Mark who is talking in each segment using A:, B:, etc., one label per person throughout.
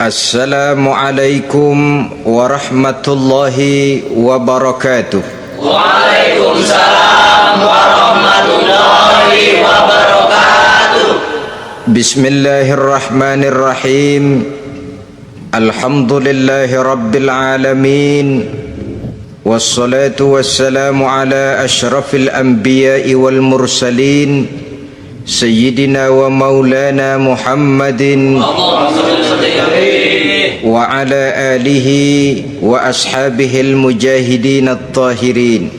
A: Assalamualaikum warahmatullahi wabarakatuh.
B: Waalaikumsalam warahmatullahi wabarakatuh.
A: Bismillahirrahmanirrahim. Alhamdulillahi rabbil alamin. Wassalatu wassalamu ala ashrafil anbiya'i wal mursalin, Sayyidina wa maulana Muhammadin wa ala alihi wa ashabihil mujahidin at-tahirin.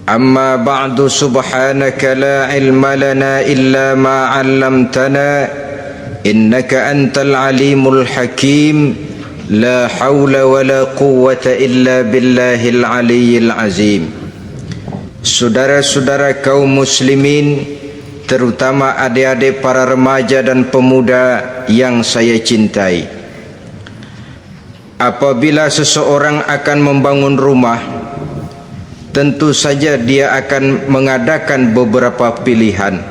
A: Amma ba'du, subhanaka la ilma lana illa ma 'allamtana innaka antal alimul hakim. La hawla wa la quwwata illa billahil aliyyil azim. Saudara-saudara kaum muslimin, terutama adik-adik para remaja dan pemuda yang saya cintai, apabila seseorang akan membangun rumah, tentu saja dia akan mengadakan beberapa pilihan.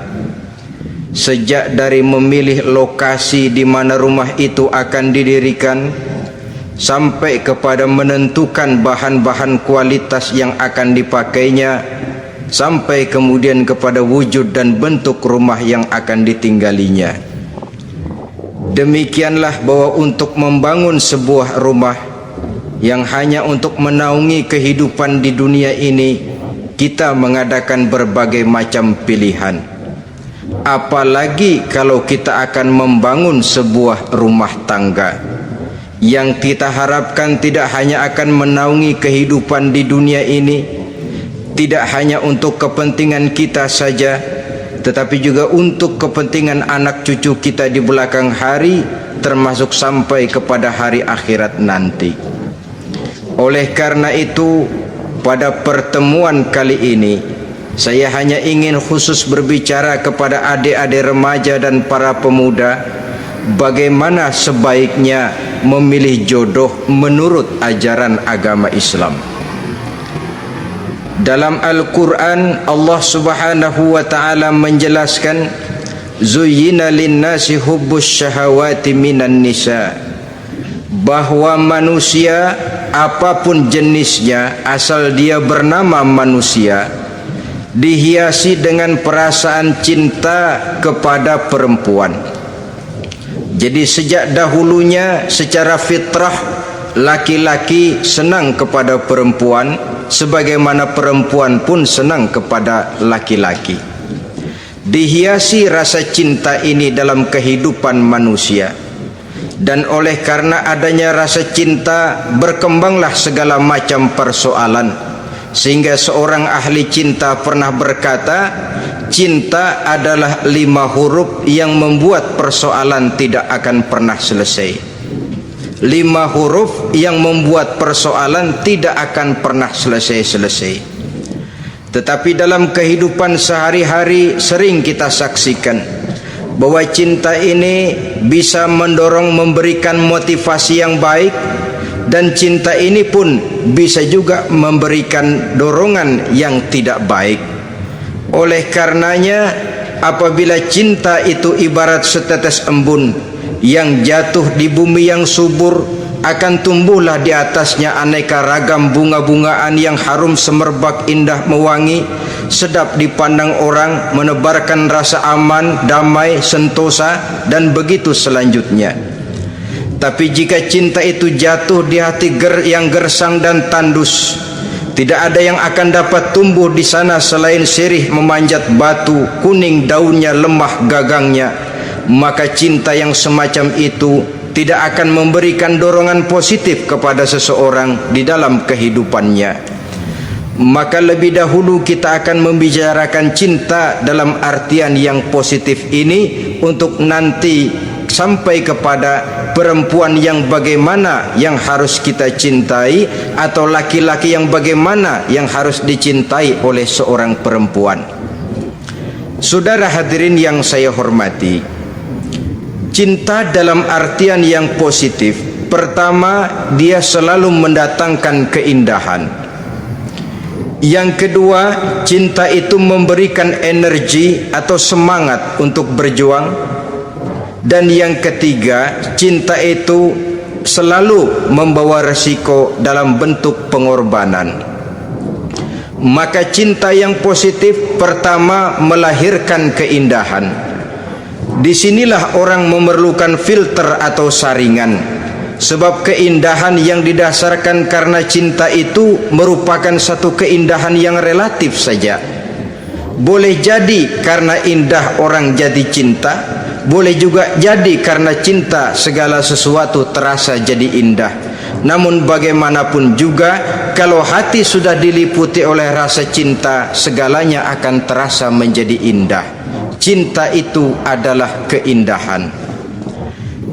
A: Sejak dari memilih lokasi di mana rumah itu akan didirikan, sampai kepada menentukan bahan-bahan kualitas yang akan dipakainya, sampai kemudian kepada wujud dan bentuk rumah yang akan ditinggalinya. Demikianlah bahwa untuk membangun sebuah rumah yang hanya untuk menaungi kehidupan di dunia ini, kita mengadakan berbagai macam pilihan. Apalagi kalau kita akan membangun sebuah rumah tangga yang kita harapkan tidak hanya akan menaungi kehidupan di dunia ini, tidak hanya untuk kepentingan kita saja, tetapi juga untuk kepentingan anak cucu kita di belakang hari, termasuk sampai kepada hari akhirat nanti. Oleh karena itu, pada pertemuan kali ini, saya hanya ingin khusus berbicara kepada adik-adik remaja dan para pemuda, bagaimana sebaiknya memilih jodoh menurut ajaran agama Islam. Dalam Al-Quran, Allah subhanahu wa ta'ala menjelaskan, Zuyyina linnasi hubbus syahawati minan nisa, bahwa manusia apapun jenisnya, asal dia bernama manusia, dihiasi dengan perasaan cinta kepada perempuan. Jadi sejak dahulunya secara fitrah, laki-laki senang kepada perempuan, sebagaimana perempuan pun senang kepada laki-laki. Dihiasi rasa cinta ini dalam kehidupan manusia, dan oleh karena adanya rasa cinta, berkembanglah segala macam persoalan, sehingga seorang ahli cinta pernah berkata, cinta adalah 5 huruf yang membuat persoalan tidak akan pernah selesai. 5 huruf yang membuat persoalan tidak akan pernah selesai-selesai. Tetapi dalam kehidupan sehari-hari sering kita saksikan bahwa cinta ini bisa mendorong, memberikan motivasi yang baik, dan cinta ini pun bisa juga memberikan dorongan yang tidak baik. Oleh karenanya, apabila cinta itu ibarat setetes embun yang jatuh di bumi yang subur, akan tumbuhlah di atasnya aneka ragam bunga-bungaan yang harum semerbak, indah mewangi, sedap dipandang orang, menebarkan rasa aman, damai, sentosa, dan begitu selanjutnya. Tapi jika cinta itu jatuh di hati yang gersang dan tandus, tidak ada yang akan dapat tumbuh di sana selain sirih memanjat batu, kuning daunnya, lemah gagangnya, maka cinta yang semacam itu tidak akan memberikan dorongan positif kepada seseorang di dalam kehidupannya. Maka lebih dahulu kita akan membicarakan cinta dalam artian yang positif ini, untuk nanti sampai kepada perempuan yang bagaimana yang harus kita cintai, atau laki-laki yang bagaimana yang harus dicintai oleh seorang perempuan. Saudara hadirin yang saya hormati, cinta dalam artian yang positif, pertama, dia selalu mendatangkan keindahan. Yang kedua, cinta itu memberikan energi atau semangat untuk berjuang. Dan yang ketiga, cinta itu selalu membawa resiko dalam bentuk pengorbanan. Maka cinta yang positif pertama melahirkan keindahan. Disinilah orang memerlukan filter atau saringan. Sebab keindahan yang didasarkan karena cinta itu merupakan satu keindahan yang relatif saja. Boleh jadi karena indah orang jadi cinta, boleh juga jadi karena cinta segala sesuatu terasa jadi indah. Namun bagaimanapun juga, kalau hati sudah diliputi oleh rasa cinta, segalanya akan terasa menjadi indah. Cinta itu adalah keindahan.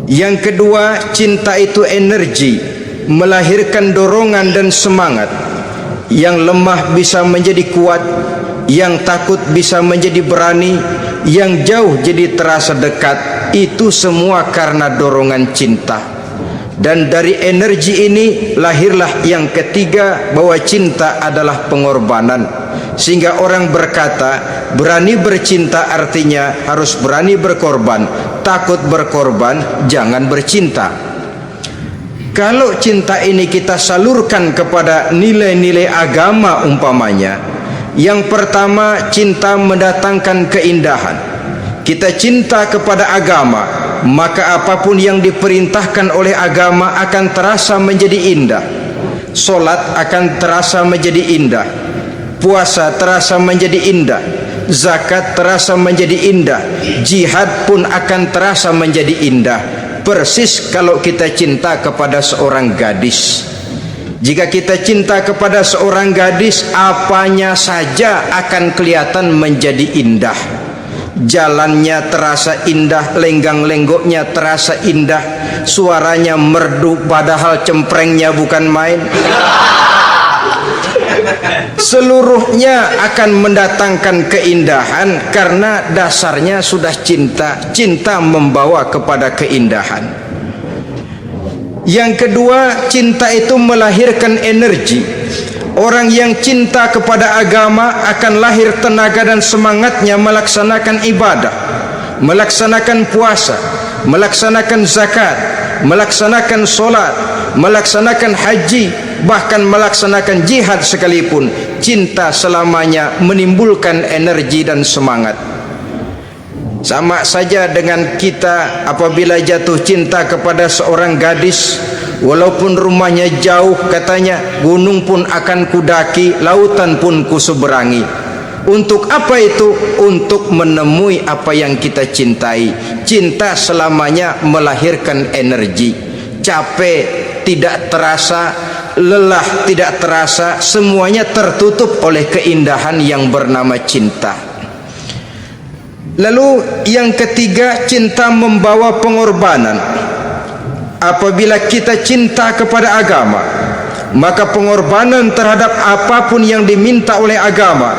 A: Yang kedua, cinta itu energi, melahirkan dorongan dan semangat. Yang lemah bisa menjadi kuat, yang takut bisa menjadi berani, yang jauh jadi terasa dekat. Itu semua karena dorongan cinta. Dan dari energi ini lahirlah yang ketiga, bahwa cinta adalah pengorbanan. Sehingga orang berkata, berani bercinta artinya harus berani berkorban. Takut berkorban, jangan bercinta. Kalau cinta ini kita salurkan kepada nilai-nilai agama umpamanya, yang pertama, cinta mendatangkan keindahan. Kita cinta kepada agama, maka apapun yang diperintahkan oleh agama akan terasa menjadi indah. Solat akan terasa menjadi indah, puasa terasa menjadi indah, zakat terasa menjadi indah, jihad pun akan terasa menjadi indah. Persis kalau kita cinta kepada seorang gadis. Jika kita cinta kepada seorang gadis, apanya saja akan kelihatan menjadi indah. Jalannya terasa indah, lenggang-lenggoknya terasa indah, suaranya merdu padahal cemprengnya bukan main. Seluruhnya akan mendatangkan keindahan karena dasarnya sudah cinta. Cinta membawa kepada keindahan. Yang kedua, cinta itu melahirkan energi. Orang yang cinta kepada agama akan lahir tenaga dan semangatnya melaksanakan ibadah, melaksanakan puasa, melaksanakan zakat, melaksanakan solat, melaksanakan haji, bahkan melaksanakan jihad sekalipun. Cinta selamanya menimbulkan energi dan semangat. Sama saja dengan kita apabila jatuh cinta kepada seorang gadis, walaupun rumahnya jauh katanya, gunung pun akan kudaki, lautan pun kuseberangi. Untuk apa itu? Untuk menemui apa yang kita cintai. Cinta selamanya melahirkan energi. Capek tidak terasa, lelah tidak terasa, semuanya tertutup oleh keindahan yang bernama cinta. Lalu yang ketiga, cinta membawa pengorbanan. Apabila kita cinta kepada agama, maka pengorbanan terhadap apapun yang diminta oleh agama,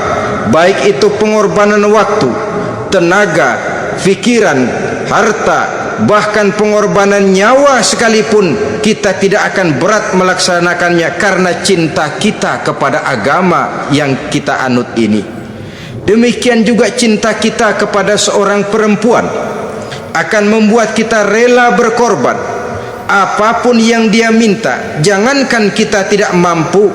A: baik itu pengorbanan waktu, tenaga, pikiran, harta, bahkan pengorbanan nyawa sekalipun, kita tidak akan berat melaksanakannya karena cinta kita kepada agama yang kita anut ini. Demikian juga cinta kita kepada seorang perempuan akan membuat kita rela berkorban apapun yang dia minta. Jangankan kita tidak mampu,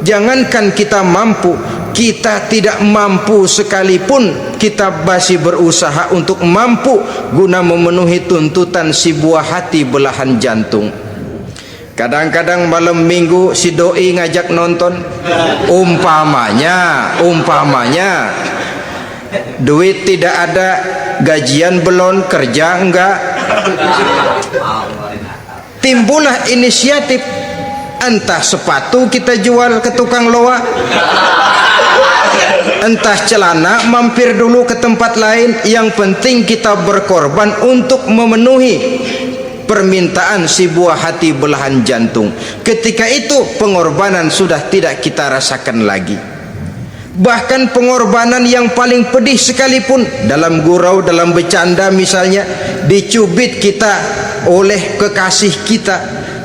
A: jangankan kita mampu, kita tidak mampu sekalipun, kita masih berusaha untuk mampu guna memenuhi tuntutan si buah hati belahan jantung. Kadang-kadang malam minggu si doi ngajak nonton, umpamanya duit tidak ada, gajian belum, kerja enggak, timbullah inisiatif, entah sepatu kita jual ke tukang loa, entah celana mampir dulu ke tempat lain. Yang penting kita berkorban untuk memenuhi permintaan si buah hati belahan jantung. Ketika itu pengorbanan sudah tidak kita rasakan lagi. Bahkan pengorbanan yang paling pedih sekalipun, dalam gurau, dalam bercanda misalnya, dicubit kita oleh kekasih kita,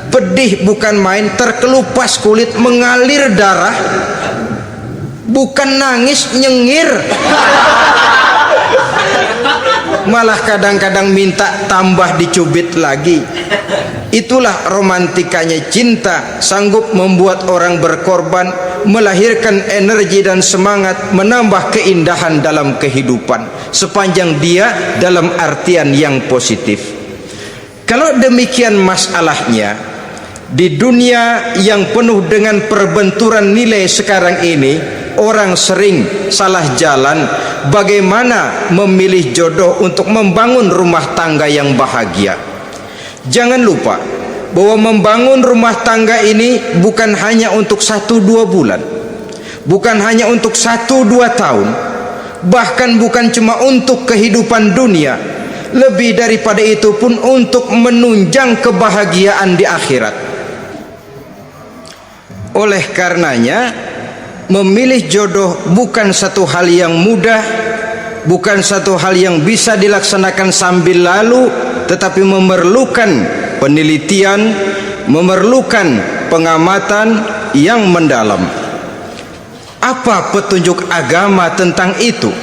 A: pedih bukan main, terkelupas kulit, mengalir darah, bukan nangis, nyengir. malah kadang-kadang minta tambah dicubit lagi. Itulah romantikanya cinta, sanggup membuat orang berkorban, melahirkan energi dan semangat, menambah keindahan dalam kehidupan sepanjang dia dalam artian yang positif. Kalau demikian masalahnya, di dunia yang penuh dengan perbenturan nilai sekarang ini, orang sering salah jalan bagaimana memilih jodoh untuk membangun rumah tangga yang bahagia. Jangan lupa bahwa membangun rumah tangga ini bukan hanya untuk 1-2 bulan, bukan hanya untuk 1-2 tahun, bahkan bukan cuma untuk kehidupan dunia. Lebih daripada itu pun untuk menunjang kebahagiaan di akhirat. Oleh karenanya, memilih jodoh bukan satu hal yang mudah, bukan satu hal yang bisa dilaksanakan sambil lalu, tetapi memerlukan penelitian, memerlukan pengamatan yang mendalam. Apa petunjuk agama tentang itu?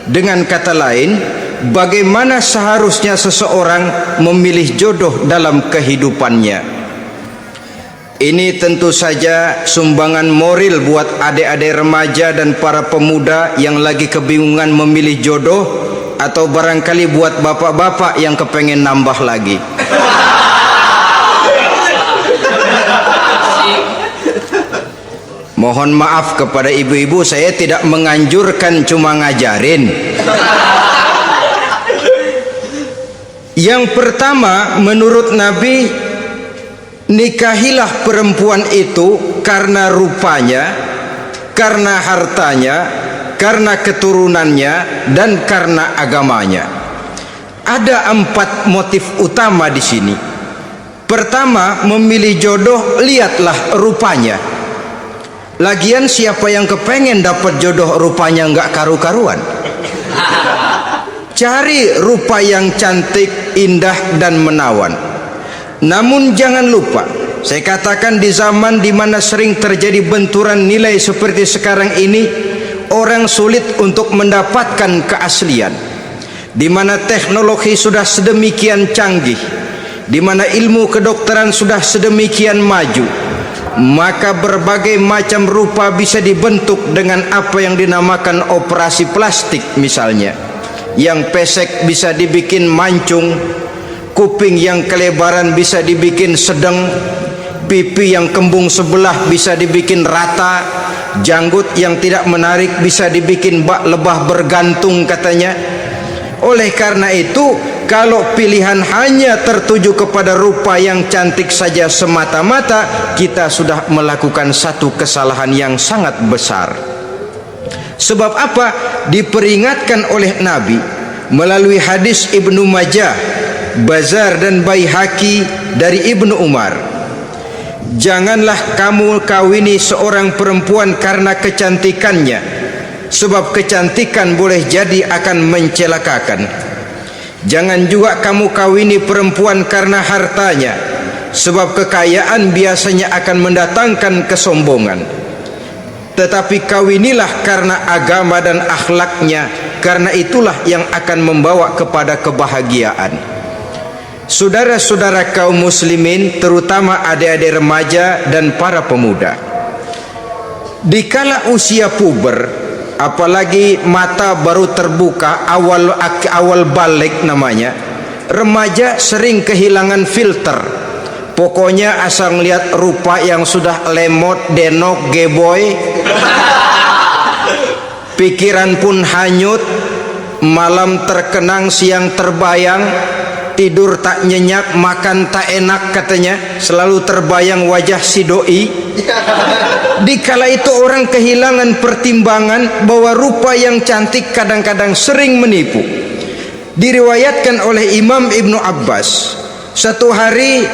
A: Dengan kata lain, bagaimana seharusnya seseorang memilih jodoh dalam kehidupannya? Ini tentu saja sumbangan moral buat adik-adik remaja dan para pemuda yang lagi kebingungan memilih jodoh, atau barangkali buat bapak-bapak yang kepengen nambah lagi. Mohon maaf kepada ibu-ibu, saya tidak menganjurkan, cuma ngajarin. Yang pertama, menurut Nabi, nikahilah perempuan itu karena rupanya, karena hartanya, karena keturunannya, dan karena agamanya. Ada 4 motif utama di sini. Pertama, memilih jodoh, lihatlah rupanya. Lagian siapa yang kepengen dapat jodoh rupanya nggak karu-karuan? Cari rupa yang cantik, indah, dan menawan. Namun jangan lupa, saya katakan di zaman di mana sering terjadi benturan nilai seperti sekarang ini, orang sulit untuk mendapatkan keaslian. Di mana teknologi sudah sedemikian canggih, di mana ilmu kedokteran sudah sedemikian maju, maka berbagai macam rupa bisa dibentuk dengan apa yang dinamakan operasi plastik misalnya. Yang pesek bisa dibikin mancung, kuping yang kelebaran bisa dibikin sedang, pipi yang kembung sebelah bisa dibikin rata, janggut yang tidak menarik bisa dibikin bak lebah bergantung katanya. Oleh karena itu, kalau pilihan hanya tertuju kepada rupa yang cantik saja semata-mata, kita sudah melakukan satu kesalahan yang sangat besar. Sebab apa? Diperingatkan oleh Nabi melalui hadis Ibnu Majah, Bazar dan Baihaqi dari Ibnu Umar. Janganlah kamu kawini seorang perempuan karena kecantikannya, sebab kecantikan boleh jadi akan mencelakakan. Jangan juga kamu kawini perempuan karena hartanya, sebab kekayaan biasanya akan mendatangkan kesombongan. Tetapi kawinilah karena agama dan akhlaknya, karena itulah yang akan membawa kepada kebahagiaan. Saudara-saudara kaum muslimin, terutama adik-adik remaja dan para pemuda, dikala usia puber, apalagi mata baru terbuka, awal balik namanya, remaja sering kehilangan filter. Pokoknya asal ngelihat rupa yang sudah lemot, denok, geboy, pikiran pun hanyut, malam terkenang, siang terbayang, tidur tak nyenyak, makan tak enak katanya, selalu terbayang wajah si doi. Dikala itu orang kehilangan pertimbangan bahwa rupa yang cantik kadang-kadang sering menipu. Diriwayatkan oleh Imam Ibnu Abbas, satu hari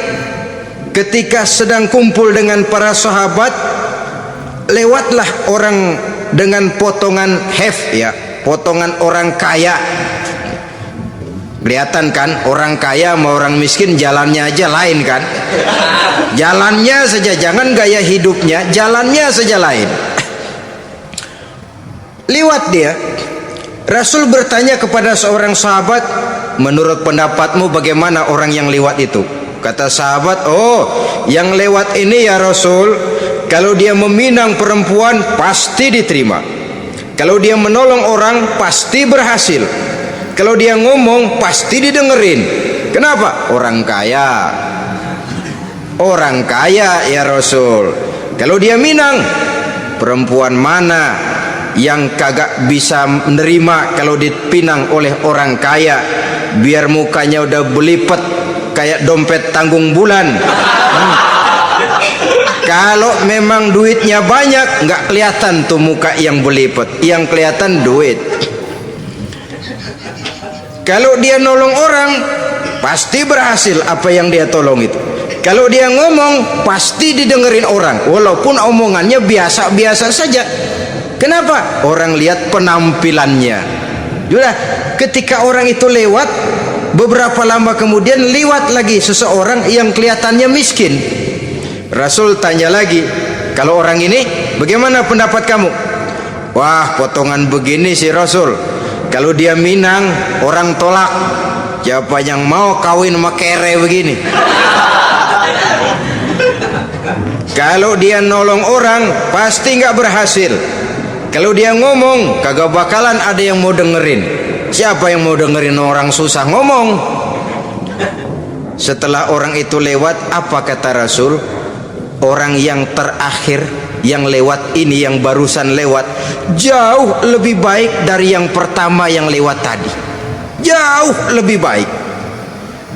A: ketika sedang kumpul dengan para sahabat, lewatlah orang dengan potongan potongan orang kaya. Kelihatan kan, orang kaya sama orang miskin jalannya aja lain kan. Jalannya saja, jangan gaya hidupnya, jalannya saja lain. Liwat dia, Rasul bertanya kepada seorang sahabat, menurut pendapatmu bagaimana orang yang lewat itu? Kata sahabat, oh yang lewat ini ya Rasul, kalau dia meminang perempuan pasti diterima, kalau dia menolong orang pasti berhasil, kalau dia ngomong pasti didengerin. Kenapa? Orang kaya. Orang kaya ya Rasul. Kalau dia minang, perempuan mana yang kagak bisa menerima kalau dipinang oleh orang kaya, biar mukanya udah belipet kayak dompet tanggung bulan. Kalau memang duitnya banyak, nggak kelihatan tuh muka yang belipet, yang kelihatan duit. Kalau dia nolong orang pasti berhasil apa yang dia tolong itu. Kalau dia ngomong pasti didengerin orang, walaupun omongannya biasa-biasa saja. Kenapa? Orang lihat penampilannya. Sudah, ketika orang itu lewat, beberapa lama kemudian lewat lagi seseorang yang kelihatannya miskin. Rasul tanya lagi, kalau orang ini bagaimana pendapat kamu? Wah, potongan begini sih Rasul, kalau dia minang orang tolak. Siapa yang mau kawin sama kere begini? Kalau dia nolong orang pasti nggak berhasil. Kalau dia ngomong kagak bakalan ada yang mau dengerin. Siapa yang mau dengerin orang susah ngomong? Setelah orang itu lewat, apa kata Rasul? Orang yang terakhir yang lewat ini, yang barusan lewat, jauh lebih baik dari yang pertama yang lewat tadi. Jauh lebih baik.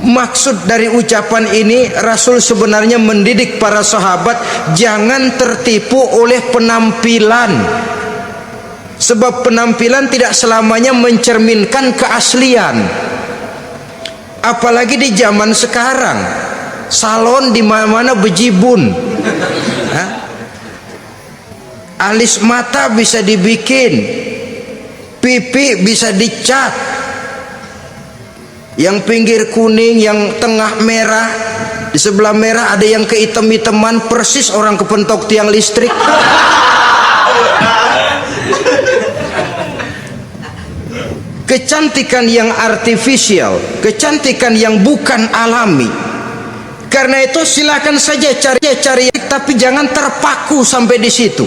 A: Maksud dari ucapan ini, Rasul sebenarnya mendidik para sahabat jangan tertipu oleh penampilan. Sebab penampilan tidak selamanya mencerminkan keaslian. Apalagi di zaman sekarang, salon di mana-mana bejibun. Alis mata bisa dibikin, pipi bisa dicat, yang pinggir kuning, yang tengah merah, di sebelah merah ada yang kehitam-hitaman, persis orang kepentok tiang listrik. Kecantikan yang artifisial, kecantikan yang bukan alami. Karena itu silakan saja cari, tapi jangan terpaku sampai di situ.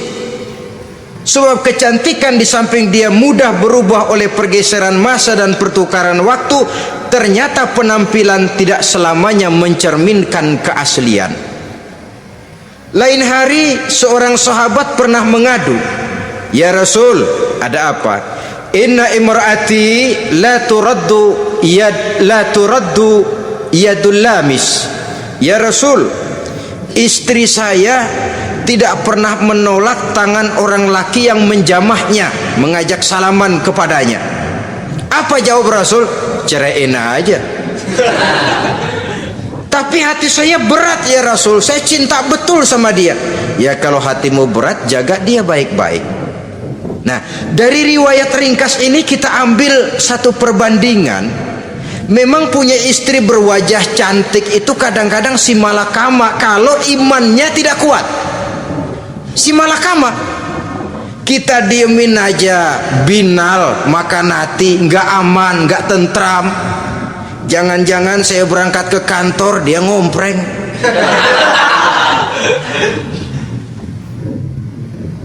A: Sebab kecantikan di samping dia mudah berubah oleh pergeseran masa dan pertukaran waktu, ternyata penampilan tidak selamanya mencerminkan keaslian. Lain hari seorang sahabat pernah mengadu, "Ya Rasul, ada apa? Inna imraati la turaddu yadul lamis." Ya Rasul, istri saya tidak pernah menolak tangan orang laki yang menjamahnya, mengajak salaman kepadanya. Apa jawab Rasul? Ceraiin aja. Tapi hati saya berat ya Rasul, saya cinta betul sama dia. Ya kalau hatimu berat, jaga dia baik-baik. Nah, dari riwayat ringkas ini kita ambil satu perbandingan. Memang punya istri berwajah cantik itu kadang-kadang si malakama kalau imannya tidak kuat. Si malakama, kita diemin aja, binal, makan hati, nggak aman, nggak tentram. Jangan-jangan saya berangkat ke kantor dia ngompreng.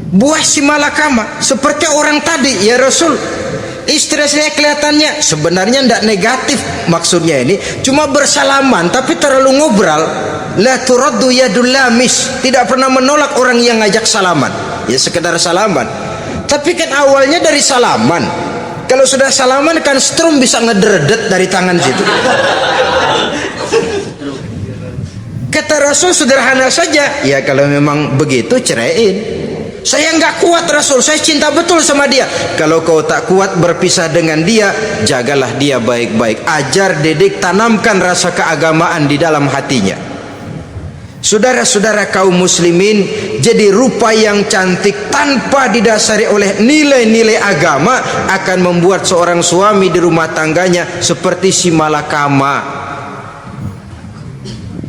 A: Buah si malakama seperti orang tadi, ya Rasul, istri saya kelihatannya sebenarnya tidak negatif, maksudnya ini cuma bersalaman tapi terlalu ngobrol. La turaddu yadul lamis, tidak pernah menolak orang yang ngajak salaman, ya sekedar salaman. Tapi kan awalnya dari salaman, kalau sudah salaman kan strum bisa ngederdet dari tangan situ. Kata Rasul sederhana saja, ya kalau memang begitu ceraiin. Saya nggak kuat Rasul, saya cinta betul sama dia. Kalau kau tak kuat berpisah dengan dia, jagalah dia baik-baik, ajar, didik, tanamkan rasa keagamaan di dalam hatinya. Saudara-saudara kaum muslimin, jadi rupa yang cantik tanpa didasari oleh nilai-nilai agama akan membuat seorang suami di rumah tangganya seperti si malakama,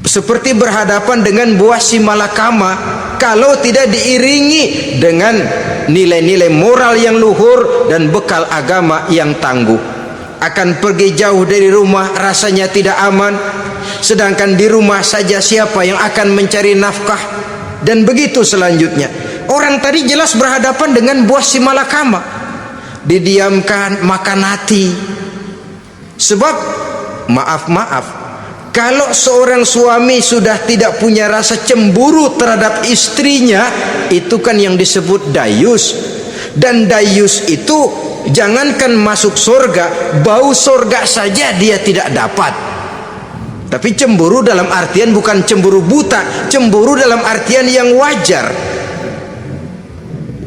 A: seperti berhadapan dengan buah si malakama kalau tidak diiringi dengan nilai-nilai moral yang luhur dan bekal agama yang tangguh. akan pergi jauh dari rumah rasanya tidak aman, sedangkan di rumah saja siapa yang akan mencari nafkah? Dan begitu selanjutnya. Orang tadi jelas berhadapan dengan buah si malakama, didiamkan, makan hati. Sebab maaf, kalau seorang suami sudah tidak punya rasa cemburu terhadap istrinya, itu kan yang disebut dayus. Dan dayus itu jangankan masuk surga, bau surga saja dia tidak dapat. Tapi cemburu dalam artian bukan cemburu buta, cemburu dalam artian yang wajar.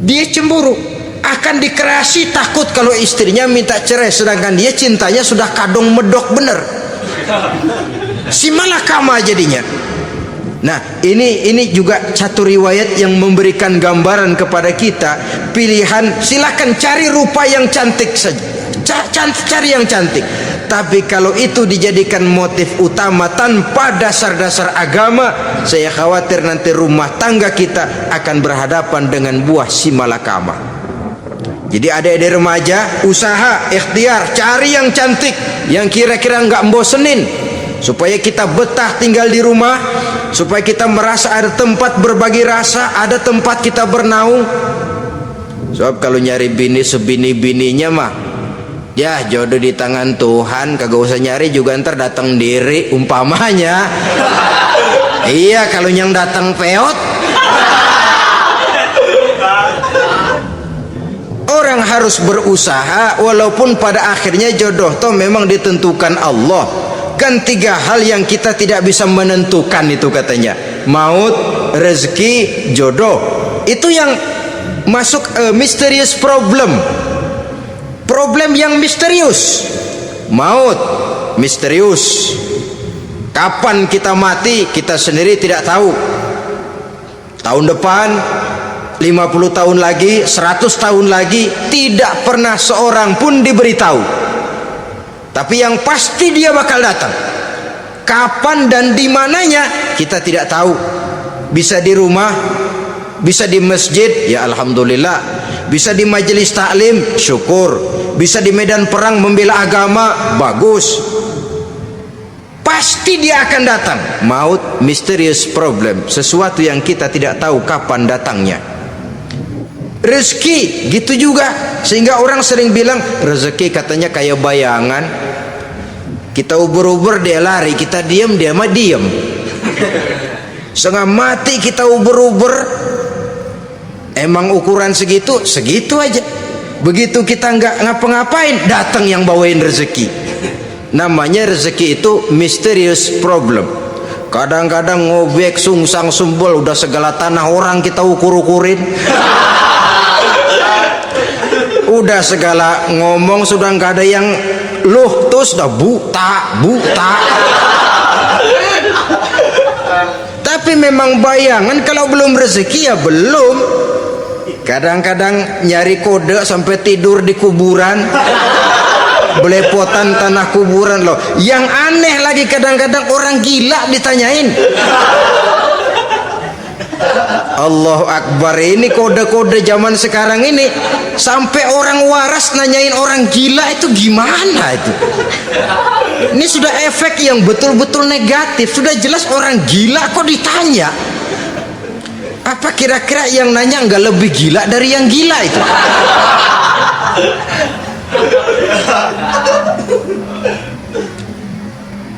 A: Dia cemburu, akan dikerasi, takut kalau istrinya minta cerai, sedangkan dia cintanya sudah kadung medok bener. Si malakama jadinya. Nah, ini juga satu riwayat yang memberikan gambaran kepada kita. Pilihan, silakan cari rupa yang cantik saja, cari yang cantik. Tapi kalau itu dijadikan motif utama tanpa dasar-dasar agama, saya khawatir nanti rumah tangga kita akan berhadapan dengan buah si malakama. Jadi adik-adik remaja, usaha, ikhtiar, cari yang cantik, yang kira-kira nggak bosenin, supaya kita betah tinggal di rumah, supaya kita merasa ada tempat berbagi rasa, ada tempat kita bernaung. Sebab kalau nyari bini sebini-bininya mah, ya jodoh di tangan Tuhan, kagak usah nyari juga ntar datang diri umpamanya. Iya, kalau yang datang peot. Orang harus berusaha, walaupun pada akhirnya jodoh toh memang ditentukan Allah. Kan 3 hal yang kita tidak bisa menentukan itu katanya. Maut, rezeki, jodoh. Itu yang masuk mysterious problem. Problem yang misterius. Maut misterius. Kapan kita mati kita sendiri tidak tahu. Tahun depan, 50 tahun lagi, 100 tahun lagi, tidak pernah seorang pun diberitahu. Tapi yang pasti dia bakal datang. Kapan dan di mananya kita tidak tahu. Bisa di rumah, bisa di masjid, ya alhamdulillah. Bisa di majelis taklim, syukur. Bisa di medan perang membela agama, bagus. Pasti dia akan datang. Maut, mysterious problem, sesuatu yang kita tidak tahu kapan datangnya. Rezeki gitu juga, sehingga orang sering bilang rezeki katanya kayak bayangan, kita ubur-ubur dia lari, kita diam dia mah diam. Setengah mati kita ubur-ubur, emang ukuran segitu aja. Begitu kita nggak ngapa-ngapain, datang yang bawain rezeki. Namanya rezeki itu mysterious problem. Kadang-kadang ngobek sungsang sumbul, udah segala tanah orang kita ukur-ukurin. Udah segala ngomong sudah nggak ada yang loh, terus udah buta. Tapi memang bayangan, kalau belum rezeki ya belum. Kadang-kadang nyari kode sampai tidur di kuburan, belepotan tanah kuburan loh. Yang aneh lagi kadang-kadang orang gila ditanyain. Allahu Akbar, ini kode-kode zaman sekarang ini sampai orang waras nanyain orang gila, itu gimana itu? Ini sudah efek yang betul-betul negatif. Sudah jelas orang gila kok ditanya. Apa kira-kira yang nanya nggak lebih gila dari yang gila itu?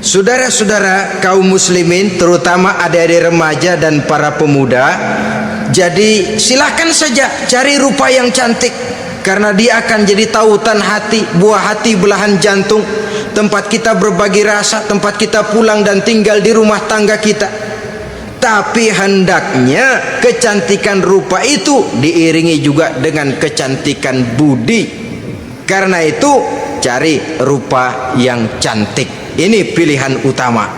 A: Saudara-saudara kaum muslimin, terutama adik-adik remaja dan para pemuda, jadi silakan saja cari rupa yang cantik, karena dia akan jadi tautan hati, buah hati belahan jantung, tempat kita berbagi rasa, tempat kita pulang dan tinggal di rumah tangga kita. Tapi hendaknya kecantikan rupa itu diiringi juga dengan kecantikan budi. Karena itu cari rupa yang cantik. Ini pilihan utama.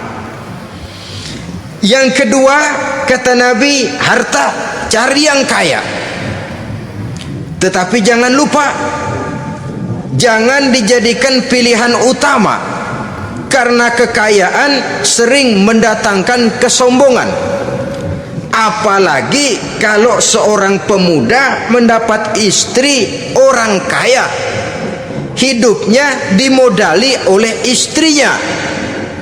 A: Yang kedua, kata Nabi, harta, cari yang kaya. Tetapi jangan lupa, jangan dijadikan pilihan utama, karena kekayaan sering mendatangkan kesombongan. Apalagi kalau seorang pemuda mendapat istri orang kaya. hidupnya dimodali oleh istrinya,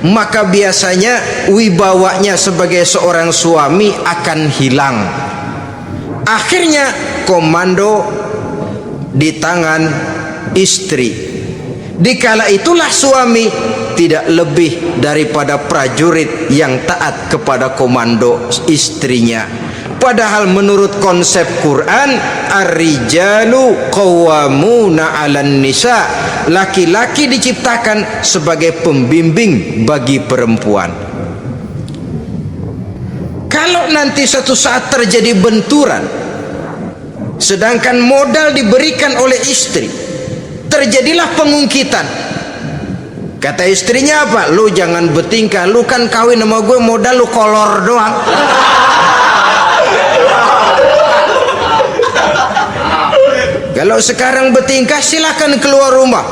A: maka biasanya wibawanya sebagai seorang suami akan hilang. Akhirnya komando di tangan istri. Dikala itulah suami tidak lebih daripada prajurit yang taat kepada komando istrinya. Padahal menurut konsep Quran, ar-rijalu qawwamuna 'alan nisa, laki-laki diciptakan sebagai pembimbing bagi perempuan. Kalau nanti suatu saat terjadi benturan, sedangkan modal diberikan oleh istri, terjadilah pengungkitan. Kata istrinya apa? Lu jangan bertingkah, lu kan kawin sama gue modal lu kolor doang. Kalau sekarang bertingkah silakan keluar rumah,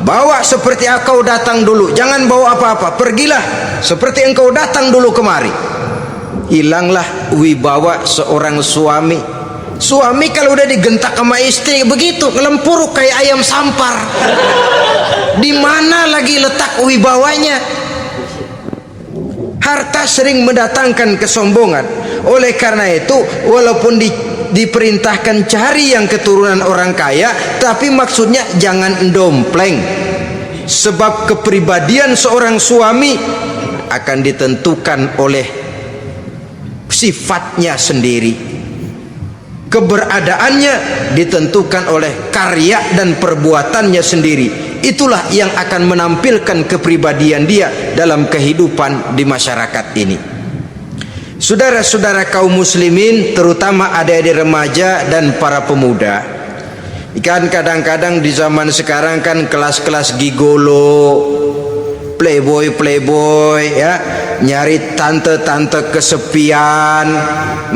A: bawa seperti engkau datang dulu, jangan bawa apa-apa, pergilah seperti engkau datang dulu kemari. Hilanglah wibawa seorang suami. Suami kalau udah digentak sama istri begitu, ngelempuruk kayak ayam sampar. Di mana lagi letak wibawanya? Harta sering mendatangkan kesombongan. Oleh karena itu, walaupun diperintahkan cari yang keturunan orang kaya, tapi maksudnya jangan dompleng. Sebab kepribadian seorang suami akan ditentukan oleh sifatnya sendiri. Keberadaannya ditentukan oleh karya dan perbuatannya sendiri. Itulah yang akan menampilkan kepribadian dia dalam kehidupan di masyarakat ini. Saudara-saudara kaum muslimin, terutama adik-adik remaja dan para pemuda, kan kadang-kadang di zaman sekarang kan kelas-kelas gigolo, playboy ya, nyari tante-tante kesepian,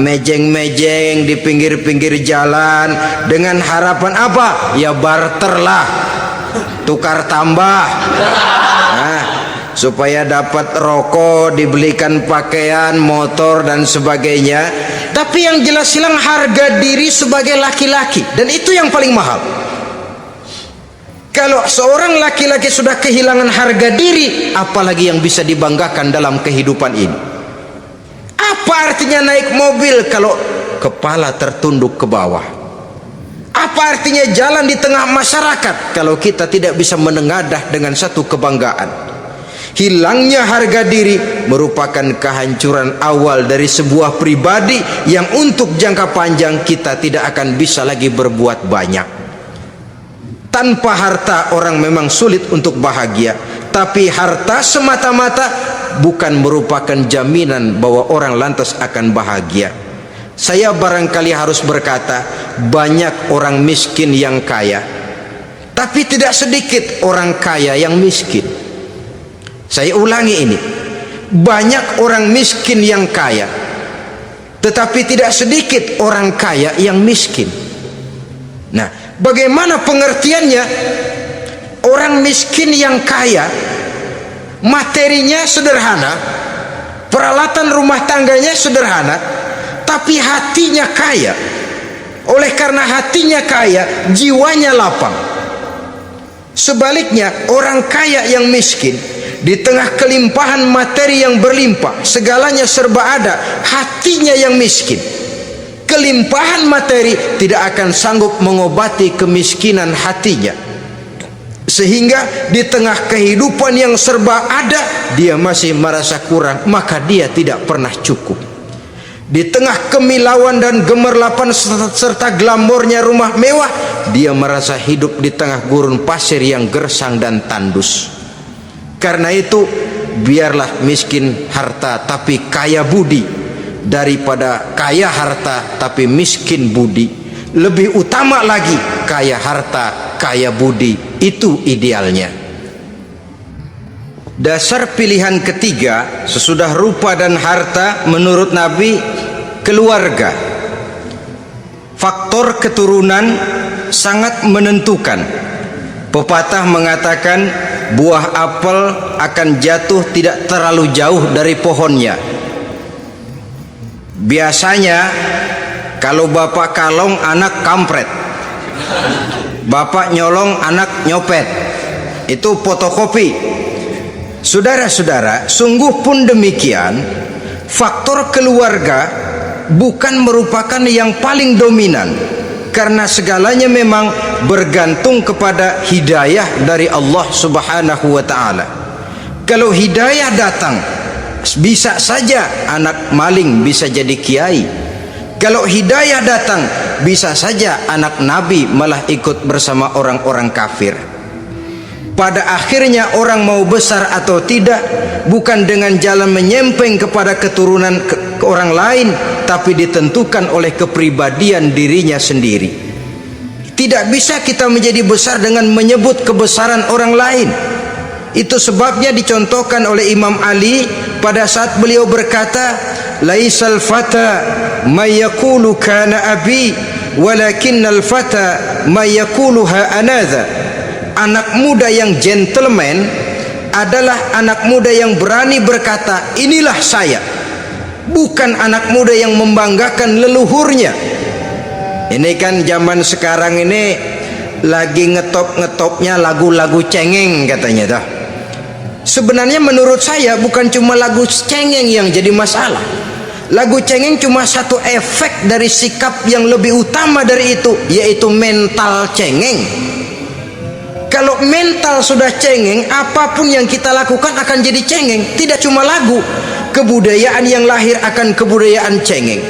A: mejeng-mejeng di pinggir-pinggir jalan dengan harapan apa? Ya barter lah, tukar tambah. Nah, supaya dapat rokok, dibelikan pakaian, motor dan sebagainya. Tapi yang jelas hilang harga diri sebagai laki-laki, dan itu yang paling mahal. Kalau seorang laki-laki sudah kehilangan harga diri, apalagi yang bisa dibanggakan dalam kehidupan ini? Apa artinya naik mobil kalau kepala tertunduk ke bawah? Apa artinya jalan di tengah masyarakat kalau kita tidak bisa menengadah dengan satu kebanggaan? Hilangnya harga diri merupakan kehancuran awal dari sebuah pribadi yang untuk jangka panjang kita tidak akan bisa lagi berbuat banyak. Tanpa harta orang memang sulit untuk bahagia, tapi harta semata-mata bukan merupakan jaminan bahwa orang lantas akan bahagia. Saya barangkali harus berkata, banyak orang miskin yang kaya, tapi tidak sedikit orang kaya yang miskin. Saya ulangi ini, banyak orang miskin yang kaya, tetapi tidak sedikit orang kaya yang miskin. Nah, bagaimana pengertiannya? Orang miskin yang kaya, materinya sederhana, peralatan rumah tangganya sederhana, tapi hatinya kaya. Oleh karena hatinya kaya, jiwanya lapang. Sebaliknya, orang kaya yang miskin, di tengah kelimpahan materi yang berlimpah, segalanya serba ada, hatinya yang miskin. Kelimpahan materi tidak akan sanggup mengobati kemiskinan hatinya, sehingga di tengah kehidupan yang serba ada, dia masih merasa kurang, maka dia tidak pernah cukup. Di tengah kemilauan dan gemerlapan serta glamornya rumah mewah, dia merasa hidup di tengah gurun pasir yang gersang dan tandus. Karena itu, biarlah miskin harta tapi kaya budi, daripada kaya harta tapi miskin budi. Lebih utama lagi kaya harta, kaya budi. Itu idealnya. Dasar pilihan ketiga sesudah rupa dan harta menurut Nabi, keluarga. Faktor keturunan sangat menentukan. Pepatah mengatakan buah apel akan jatuh tidak terlalu jauh dari pohonnya. Biasanya kalau bapak kalong, anak kampret. bapak nyolong, anak nyopet. Itu fotokopi. Saudara-saudara, sungguh pun demikian, faktor keluarga bukan merupakan yang paling dominan, karena segalanya memang bergantung kepada hidayah dari Allah Subhanahu wa ta'ala. Kalau hidayah datang, bisa saja anak maling bisa jadi kiai. Kalau hidayah datang, bisa saja anak nabi malah ikut bersama orang-orang kafir. Pada akhirnya orang mau besar atau tidak bukan dengan jalan menyempeng kepada keturunan orang lain, tapi ditentukan oleh kepribadian dirinya sendiri. Tidak bisa kita menjadi besar dengan menyebut kebesaran orang lain. Itu sebabnya dicontohkan oleh Imam Ali pada saat beliau berkata, laisal fata may yaqulu kana abi walakinnal fata may yaquluha anadha. Anak muda yang gentleman adalah anak muda yang berani berkata, inilah saya, bukan anak muda yang membanggakan leluhurnya. Ini kan zaman sekarang ini lagi ngetopnya lagu-lagu cengeng katanya dah. Sebenarnya menurut saya bukan cuma lagu cengeng yang jadi masalah. Lagu cengeng cuma satu efek dari sikap yang lebih utama dari itu, yaitu mental cengeng. Kalau mental sudah cengeng, apapun yang kita lakukan akan jadi cengeng. Tidak cuma lagu, kebudayaan yang lahir akan kebudayaan cengeng.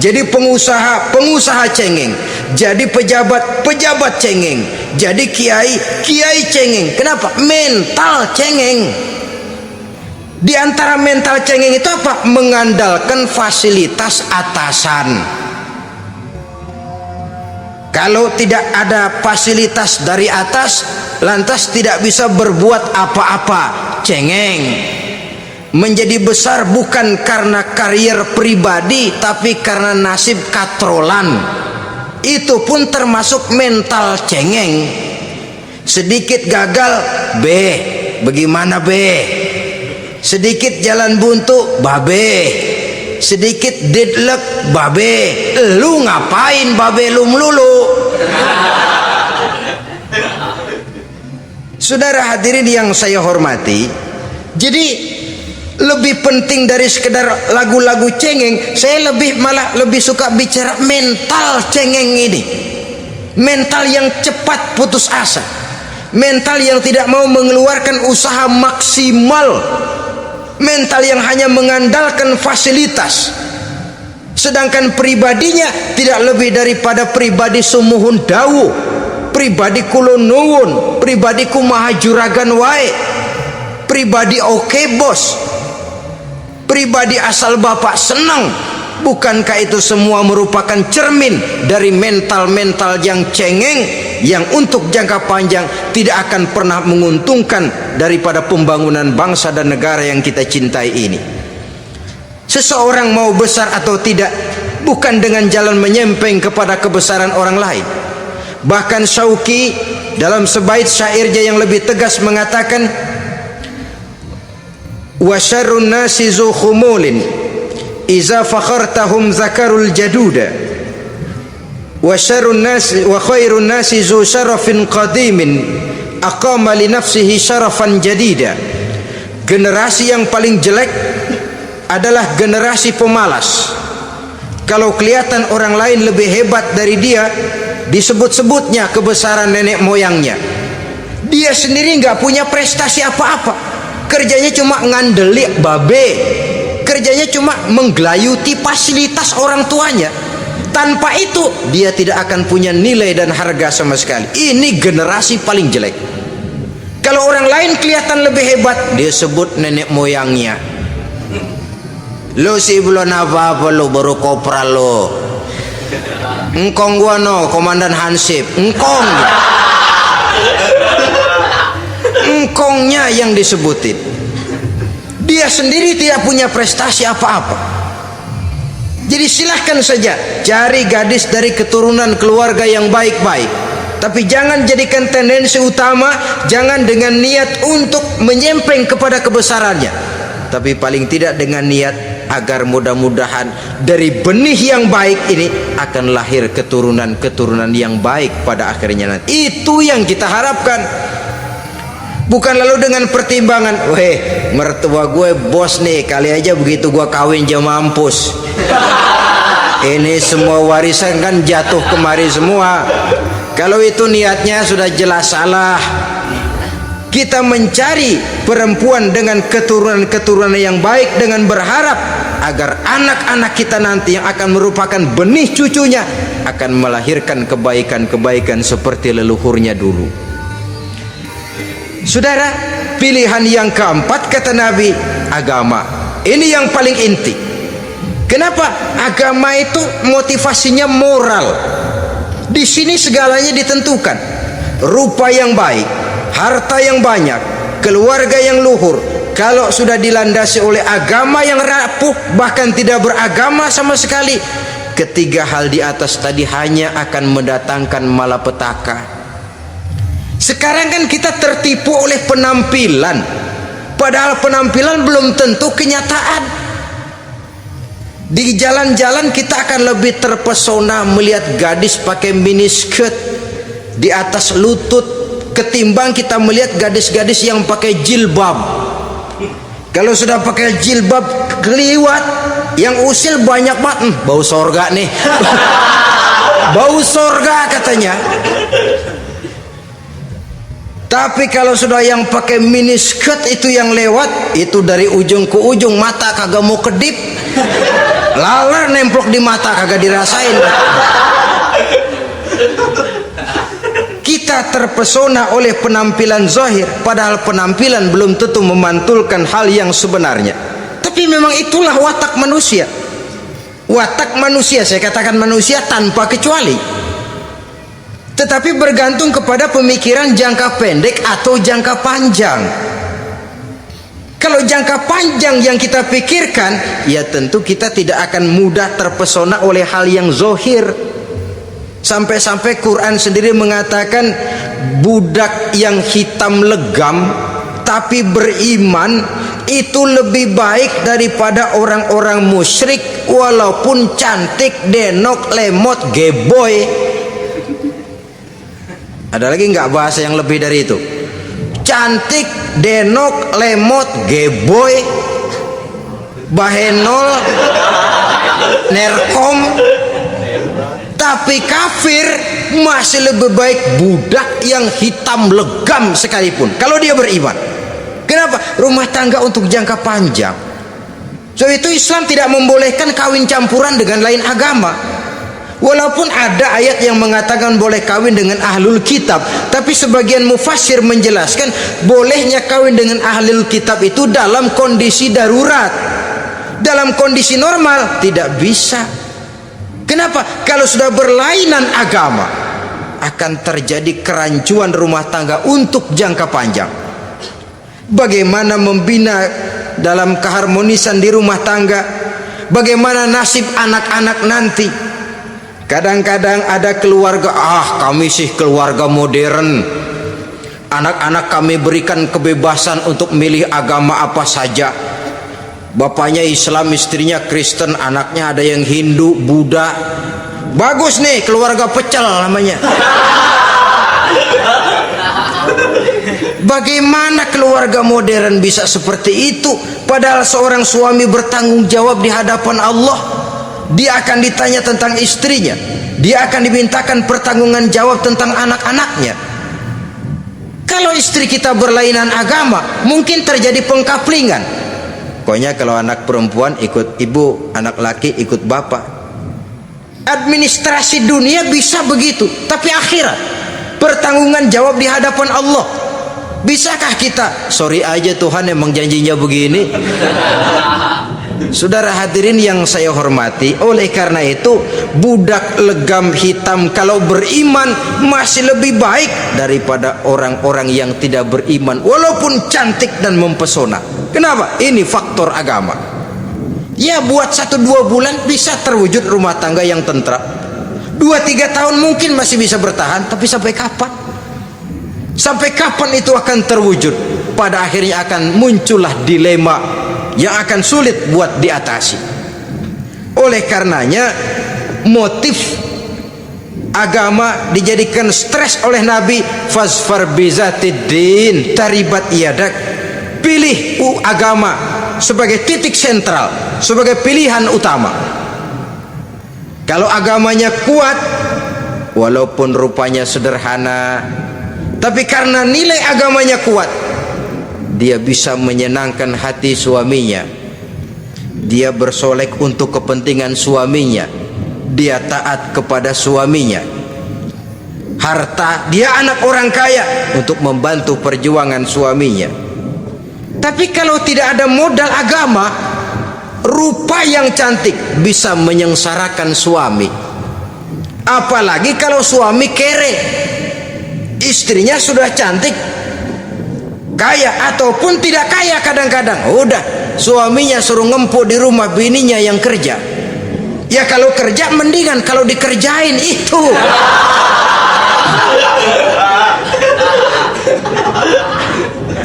A: Jadi pengusaha cengeng, jadi pejabat cengeng, jadi kiai cengeng. Kenapa? Mental cengeng. Di antara mental cengeng itu apa? Mengandalkan fasilitas atasan. Kalau tidak ada fasilitas dari atas, lantas tidak bisa berbuat apa-apa, cengeng. Menjadi besar bukan karena karier pribadi, tapi karena nasib katrolan. Itu pun termasuk mental cengeng. Sedikit gagal, bagaimana sedikit jalan buntu, sedikit deadlock, lu ngapain lu melulu? Saudara hadirin yang saya hormati, jadi lebih penting dari sekedar lagu-lagu cengeng, saya malah lebih suka bicara mental cengeng ini. Mental yang cepat putus asa, mental yang tidak mau mengeluarkan usaha maksimal, mental yang hanya mengandalkan fasilitas, sedangkan pribadinya tidak lebih daripada pribadi sumuhun dawu, pribadi kulon nuwun, pribadi kumaha juragan wae, pribadi oke bos, pribadi asal bapak senang. Bukankah itu semua merupakan cermin dari mental-mental yang cengeng, yang untuk jangka panjang tidak akan pernah menguntungkan daripada pembangunan bangsa dan negara yang kita cintai ini? Seseorang mau besar atau tidak bukan dengan jalan menyempeng kepada kebesaran orang lain. Bahkan Syauqi dalam sebait syairnya yang lebih tegas mengatakan, wa syarrun nasi zu khumulin iza fakhartahum zakarul jaduda wa syarrun nasi wa khairun nasi zu syarafin qadimin aqama li nafsihi syarafan jadida. Generasi yang paling jelek adalah generasi pemalas. Kalau kelihatan orang lain lebih hebat dari dia, disebut-sebutnya kebesaran nenek moyangnya. Dia sendiri nggak punya prestasi apa-apa, kerjanya cuma ngandeli kerjanya cuma menggelayuti fasilitas orang tuanya. Tanpa itu dia tidak akan punya nilai dan harga sama sekali. Ini generasi paling jelek. Kalau orang lain kelihatan lebih hebat, dia sebut nenek moyangnya. Lo sih belum apa-apa, lo baru kopral lo. Engkong gua no, komandan Hansip. Engkong. Engkongnya yang disebutin. Dia sendiri tidak punya prestasi apa-apa. Jadi silahkan saja cari gadis dari keturunan keluarga yang baik-baik, tapi jangan jadikan tendensi utama, jangan dengan niat untuk menyempeng kepada kebesarannya, tapi paling tidak dengan niat agar mudah-mudahan dari benih yang baik ini akan lahir keturunan-keturunan yang baik pada akhirnya nanti. Itu yang kita harapkan. Bukan lalu dengan pertimbangan, weh mertua gue bos nih, kali aja begitu gue kawin dia mampus. Ini semua warisan kan jatuh kemari semua. Kalau itu niatnya sudah jelas salah. Kita mencari perempuan dengan keturunan-keturunan yang baik dengan berharap agar anak-anak kita nanti yang akan merupakan benih cucunya akan melahirkan kebaikan-kebaikan seperti leluhurnya dulu. Saudara, pilihan yang keempat kata Nabi, agama. Ini yang paling inti. Kenapa? Agama itu motivasinya moral. Di sini segalanya ditentukan. Rupa yang baik, harta yang banyak, keluarga yang luhur. Kalau sudah dilandasi oleh agama yang rapuh, bahkan tidak beragama sama sekali, ketiga hal di atas tadi hanya akan mendatangkan malapetaka. Sekarang kan kita tertipu oleh penampilan, padahal penampilan belum tentu kenyataan. Di jalan-jalan kita akan lebih terpesona melihat gadis pakai miniskirt di atas lutut ketimbang kita melihat gadis-gadis yang pakai jilbab. Kalau sudah pakai jilbab keliwat, yang usil banyak banget, bau sorga nih. Bau sorga katanya. Tapi kalau sudah yang pakai miniskirt itu yang lewat, itu dari ujung ke ujung mata kagak mau kedip, laler nemplok di mata kagak dirasain. Kita terpesona oleh penampilan zahir, padahal penampilan belum tentu memantulkan hal yang sebenarnya. Tapi memang itulah watak manusia. Watak manusia, saya katakan manusia tanpa kecuali. Tetapi bergantung kepada pemikiran jangka pendek atau jangka panjang. Kalau jangka panjang yang kita pikirkan, ya tentu kita tidak akan mudah terpesona oleh hal yang zohir. Sampai-sampai Quran sendiri mengatakan budak yang hitam legam tapi beriman itu lebih baik daripada orang-orang musyrik walaupun cantik, denok, lemot, geboy. Ada lagi nggak bahasa yang lebih dari itu? Cantik, denok, lemot, geboy, bahenol, nerkom, tapi kafir masih lebih baik budak yang hitam legam sekalipun kalau dia beriman. Kenapa? Rumah tangga untuk jangka panjang. So itu Islam tidak membolehkan kawin campuran dengan lain agama. Walaupun ada ayat yang mengatakan boleh kawin dengan ahlul kitab, tapi sebagian mufassir menjelaskan bolehnya kawin dengan ahlul kitab itu dalam kondisi darurat. Dalam kondisi normal tidak bisa. Kenapa? Kalau sudah berlainan agama akan terjadi kerancuan rumah tangga untuk jangka panjang. Bagaimana membina dalam keharmonisan di rumah tangga? Bagaimana nasib anak-anak nanti? Kadang-kadang ada keluarga, kami sih keluarga modern, anak-anak kami berikan kebebasan untuk milih agama apa saja. Bapaknya Islam, istrinya Kristen, anaknya ada yang Hindu, Buddha. Bagus nih, keluarga pecel namanya. Bagaimana keluarga modern bisa seperti itu? Padahal seorang suami bertanggung jawab di hadapan Allah. Dia akan ditanya tentang istrinya, dia akan dimintakan pertanggungan jawab tentang anak-anaknya. Kalau istri kita berlainan agama, mungkin terjadi pengkaplingan. Pokoknya kalau anak perempuan ikut ibu, anak laki ikut bapak. Administrasi dunia bisa begitu, tapi akhirat pertanggungan jawab di hadapan Allah. Bisakah kita, sorry aja Tuhan emang janjinya begini? Saudara hadirin yang saya hormati, oleh karena itu budak legam hitam kalau beriman masih lebih baik daripada orang-orang yang tidak beriman walaupun cantik dan mempesona. Kenapa? Ini faktor agama. Ya buat 1-2 bulan bisa terwujud rumah tangga yang tentram. 2-3 tahun mungkin masih bisa bertahan, tapi sampai kapan? Sampai kapan itu akan terwujud? Pada akhirnya akan muncullah dilema yang akan sulit buat diatasi. Oleh karenanya motif agama dijadikan stres oleh Nabi. Fasfar bizatiddin taribat yadak. Pilih agama sebagai titik sentral, sebagai pilihan utama. Kalau agamanya kuat, walaupun rupanya sederhana, tapi karena nilai agamanya kuat, dia bisa menyenangkan hati suaminya. Dia bersolek untuk kepentingan suaminya. Dia taat kepada suaminya. Harta, dia anak orang kaya untuk membantu perjuangan suaminya. Tapi kalau tidak ada modal agama, rupa yang cantik bisa menyengsarakan suami. Apalagi kalau suami kere, istrinya sudah cantik, kaya ataupun tidak kaya, kadang-kadang udah suaminya suruh ngempuk di rumah, bininya yang kerja. Ya kalau kerja mendingan kalau dikerjain itu.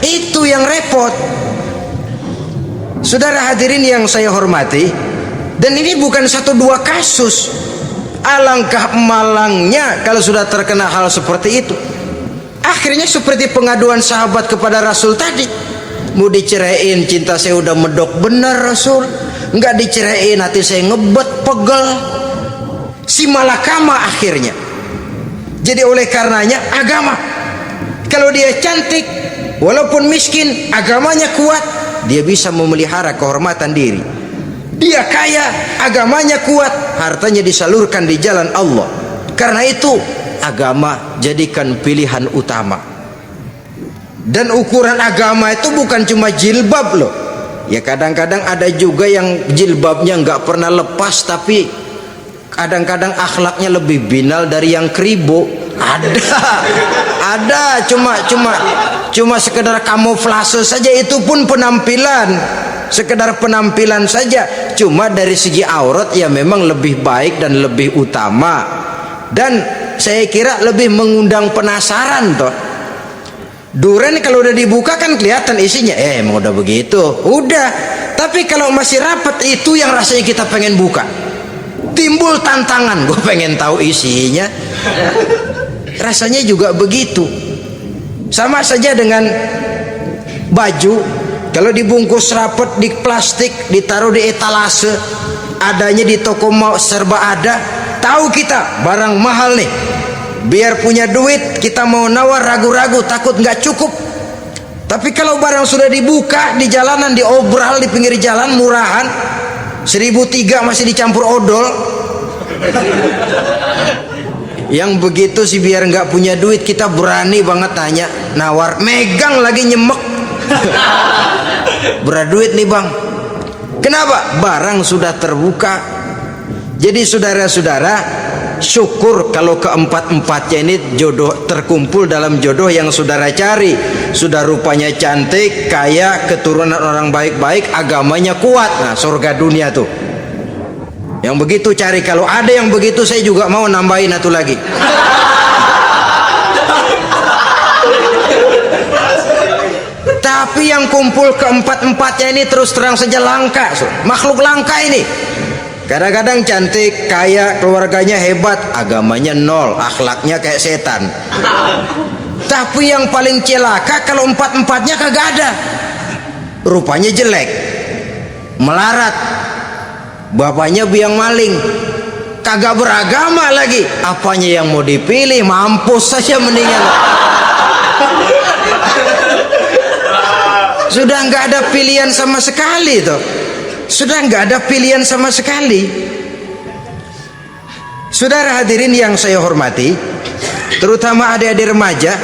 A: Itu yang repot. Saudara hadirin yang saya hormati, dan ini bukan satu dua kasus. Alangkah malangnya kalau sudah terkena hal seperti itu. Akhirnya seperti pengaduan sahabat kepada Rasul tadi. Mau diceraiin, cinta saya udah medok bener Rasul. Enggak diceraiin, hati saya ngebet, pegel. Si malakama akhirnya. Jadi oleh karenanya agama, kalau dia cantik, walaupun miskin, agamanya kuat, dia bisa memelihara kehormatan diri. Dia kaya, agamanya kuat, hartanya disalurkan di jalan Allah. Karena itu agama jadikan pilihan utama. Dan ukuran agama itu bukan cuma jilbab loh. Ya kadang-kadang ada juga yang jilbabnya nggak pernah lepas, tapi kadang-kadang akhlaknya lebih binal dari yang kribo. Ada cuma sekedar kamuflase saja, itu pun penampilan, sekedar penampilan saja. Cuma dari segi aurat ya memang lebih baik dan lebih utama, dan saya kira lebih mengundang penasaran toh. Duren kalau udah dibuka kan kelihatan isinya, emang udah begitu, udah. Tapi kalau masih rapat, itu yang rasanya kita pengen buka, timbul tantangan, gue pengen tahu isinya. Rasanya juga begitu. Sama saja dengan baju, kalau dibungkus rapat di plastik, ditaruh di etalase, adanya di toko mau serba ada, tahu kita barang mahal nih. Biar punya duit kita mau nawar ragu-ragu, takut nggak cukup. Tapi kalau barang sudah dibuka di jalanan, diobral di pinggir jalan, murahan 1.003 masih dicampur odol. Yang begitu sih biar nggak punya duit kita berani banget tanya, nawar, megang lagi nyemek. Berat duit nih bang. Kenapa? Barang sudah terbuka. Jadi saudara-saudara, syukur kalau keempat-empatnya ini jodoh, terkumpul dalam jodoh yang saudara cari. Sudah rupanya cantik, kaya, keturunan orang baik-baik, agamanya kuat. Nah surga dunia tuh yang begitu cari. Kalau ada yang begitu saya juga mau nambahin satu lagi. Tapi yang kumpul keempat-empatnya ini terus terang saja langka, makhluk langka ini. Kadang-kadang cantik, kaya, keluarganya hebat, agamanya nol, akhlaknya kayak setan. Tapi yang paling celaka kalau empat-empatnya kagak ada, rupanya jelek, melarat, bapaknya biang maling, kagak beragama lagi. Apanya yang mau dipilih? Mampus saja mendingan. Sudah nggak ada pilihan sama sekali tuh. Sudah nggak ada pilihan sama sekali. Saudara hadirin yang saya hormati, terutama adik-adik remaja.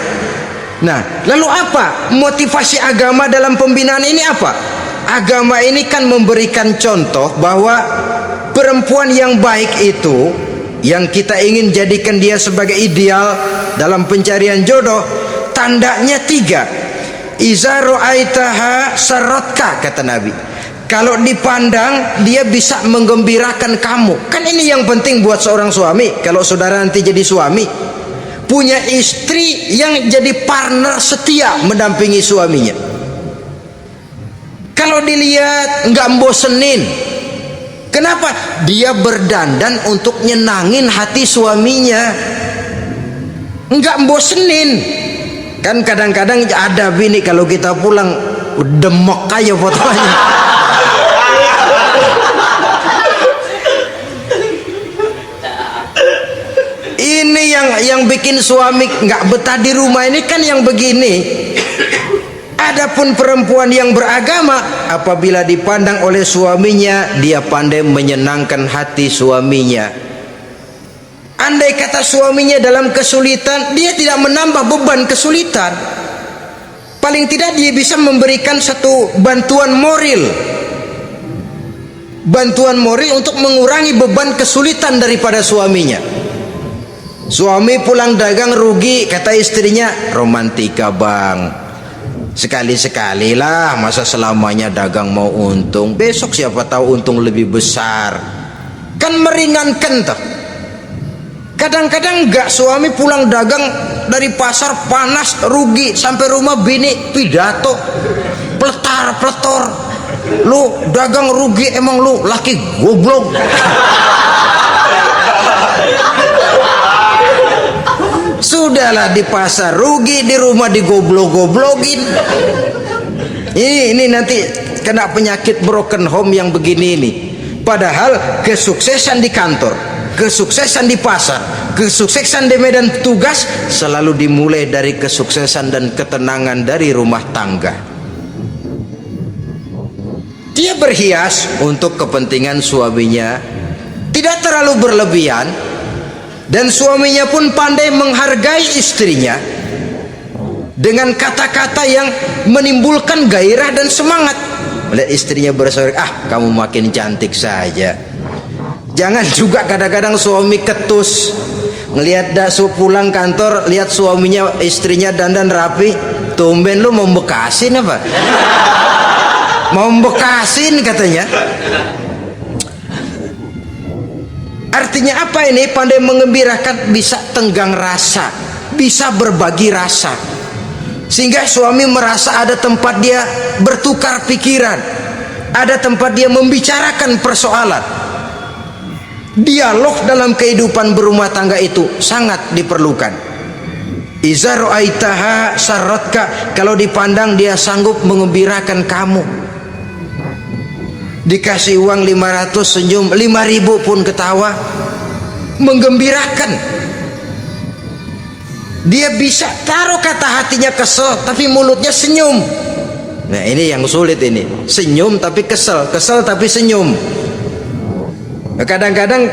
A: Nah, lalu apa motivasi agama dalam pembinaan ini apa? Agama ini kan memberikan contoh bahwa perempuan yang baik itu, yang kita ingin jadikan dia sebagai ideal dalam pencarian jodoh, tandanya 3. Iza ra'aitaha sarratka, kata Nabi. Kalau dipandang dia bisa menggembirakan kamu. Kan ini yang penting buat seorang suami. Kalau saudara nanti jadi suami, punya istri yang jadi partner setia mendampingi suaminya. Kalau dilihat nggak bosenin. Kenapa? Dia berdandan untuk nyenangin hati suaminya, nggak bosenin. Kan kadang-kadang ada bini kalau kita pulang demek aja fotonya. Ini yang bikin suami nggak betah di rumah ini kan yang begini. Adapun perempuan yang beragama, apabila dipandang oleh suaminya, dia pandai menyenangkan hati suaminya. Andai kata suaminya dalam kesulitan, dia tidak menambah beban kesulitan. Paling tidak dia bisa memberikan satu bantuan moral. Bantuan moral untuk mengurangi beban kesulitan daripada suaminya. Suami pulang dagang rugi, kata istrinya, romantika bang. Sekali-sekali lah, masa selamanya dagang mau untung. Besok siapa tahu untung lebih besar. Kan meringankan toh. Kadang-kadang enggak, suami pulang dagang dari pasar panas rugi, sampai rumah bini pidato pletar-pletor. Lu dagang rugi, emang lu laki goblok. Sudahlah, di pasar rugi, di rumah digoblok-goblokin. Ini nanti kena penyakit broken home yang begini ini. Padahal kesuksesan di kantor, kesuksesan di pasar, kesuksesan di medan tugas selalu dimulai dari kesuksesan dan ketenangan dari rumah tangga. Dia berhias untuk kepentingan suaminya, tidak terlalu berlebihan. Dan suaminya pun pandai menghargai istrinya dengan kata-kata yang menimbulkan gairah dan semangat. Melihat istrinya bersorak, kamu makin cantik saja. Jangan juga kadang-kadang suami ketus, ngelihat dasu pulang kantor, lihat suaminya, istrinya dandan rapi, tumben lu mau bekasin apa? Mau bekasin katanya. Artinya apa ini? Pandai mengembirakan, bisa tenggang rasa, bisa berbagi rasa, sehingga suami merasa ada tempat dia bertukar pikiran, ada tempat dia membicarakan persoalan. Dialog dalam kehidupan berumah tangga itu sangat diperlukan. Iza ra'aitaha sarratka, kalau dipandang dia sanggup mengembirakan kamu. Dikasih uang 500 senyum, 5.000 pun ketawa, menggembirakan. Dia bisa taruh kata hatinya kesel, tapi mulutnya senyum. Nah ini yang sulit ini, senyum tapi kesel, kesel tapi senyum. Kadang-kadang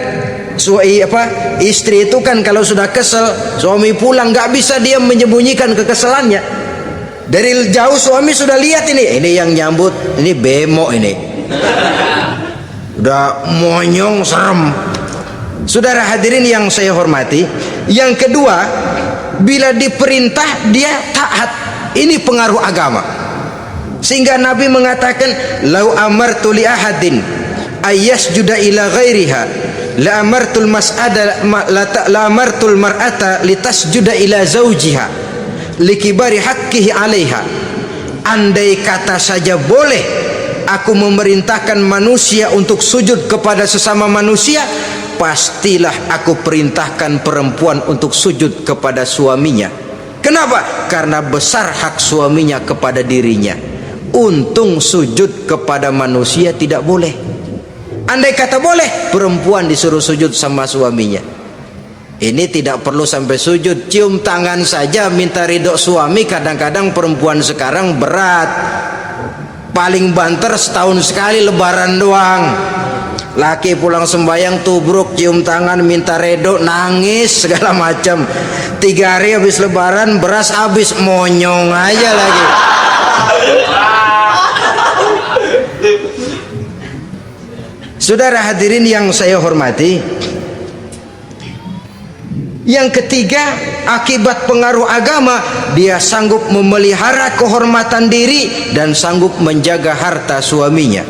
A: istri itu kan kalau sudah kesel, suami pulang nggak bisa dia menyembunyikan kekesalannya. Dari jauh suami sudah lihat ini yang nyambut, ini bemo ini. Udah monyong, serem. Saudara hadirin yang saya hormati, yang kedua, bila diperintah dia taat. Ini pengaruh agama. Sehingga Nabi mengatakan, "Lau amartu li ahadin ayyasjuda ila ghairiha la amartul mas'ada la amartul mar'ata litasjuda ila zawjiha likibari haqqihi 'alaiha." Andai kata saja boleh aku memerintahkan manusia untuk sujud kepada sesama manusia, pastilah aku perintahkan perempuan untuk sujud kepada suaminya. Kenapa? Karena besar hak suaminya kepada dirinya. Untung sujud kepada manusia tidak boleh. Andai kata boleh, perempuan disuruh sujud sama suaminya. Ini tidak perlu sampai sujud, cium tangan saja minta ridho suami. Kadang-kadang perempuan sekarang berat, paling banter setahun sekali lebaran doang. Laki pulang sembahyang tubruk, cium tangan minta redo, nangis segala macam. 3 hari habis lebaran beras habis, monyong aja lagi. Saudara hadirin yang saya hormati, yang ketiga, akibat pengaruh agama, dia sanggup memelihara kehormatan diri dan sanggup menjaga harta suaminya.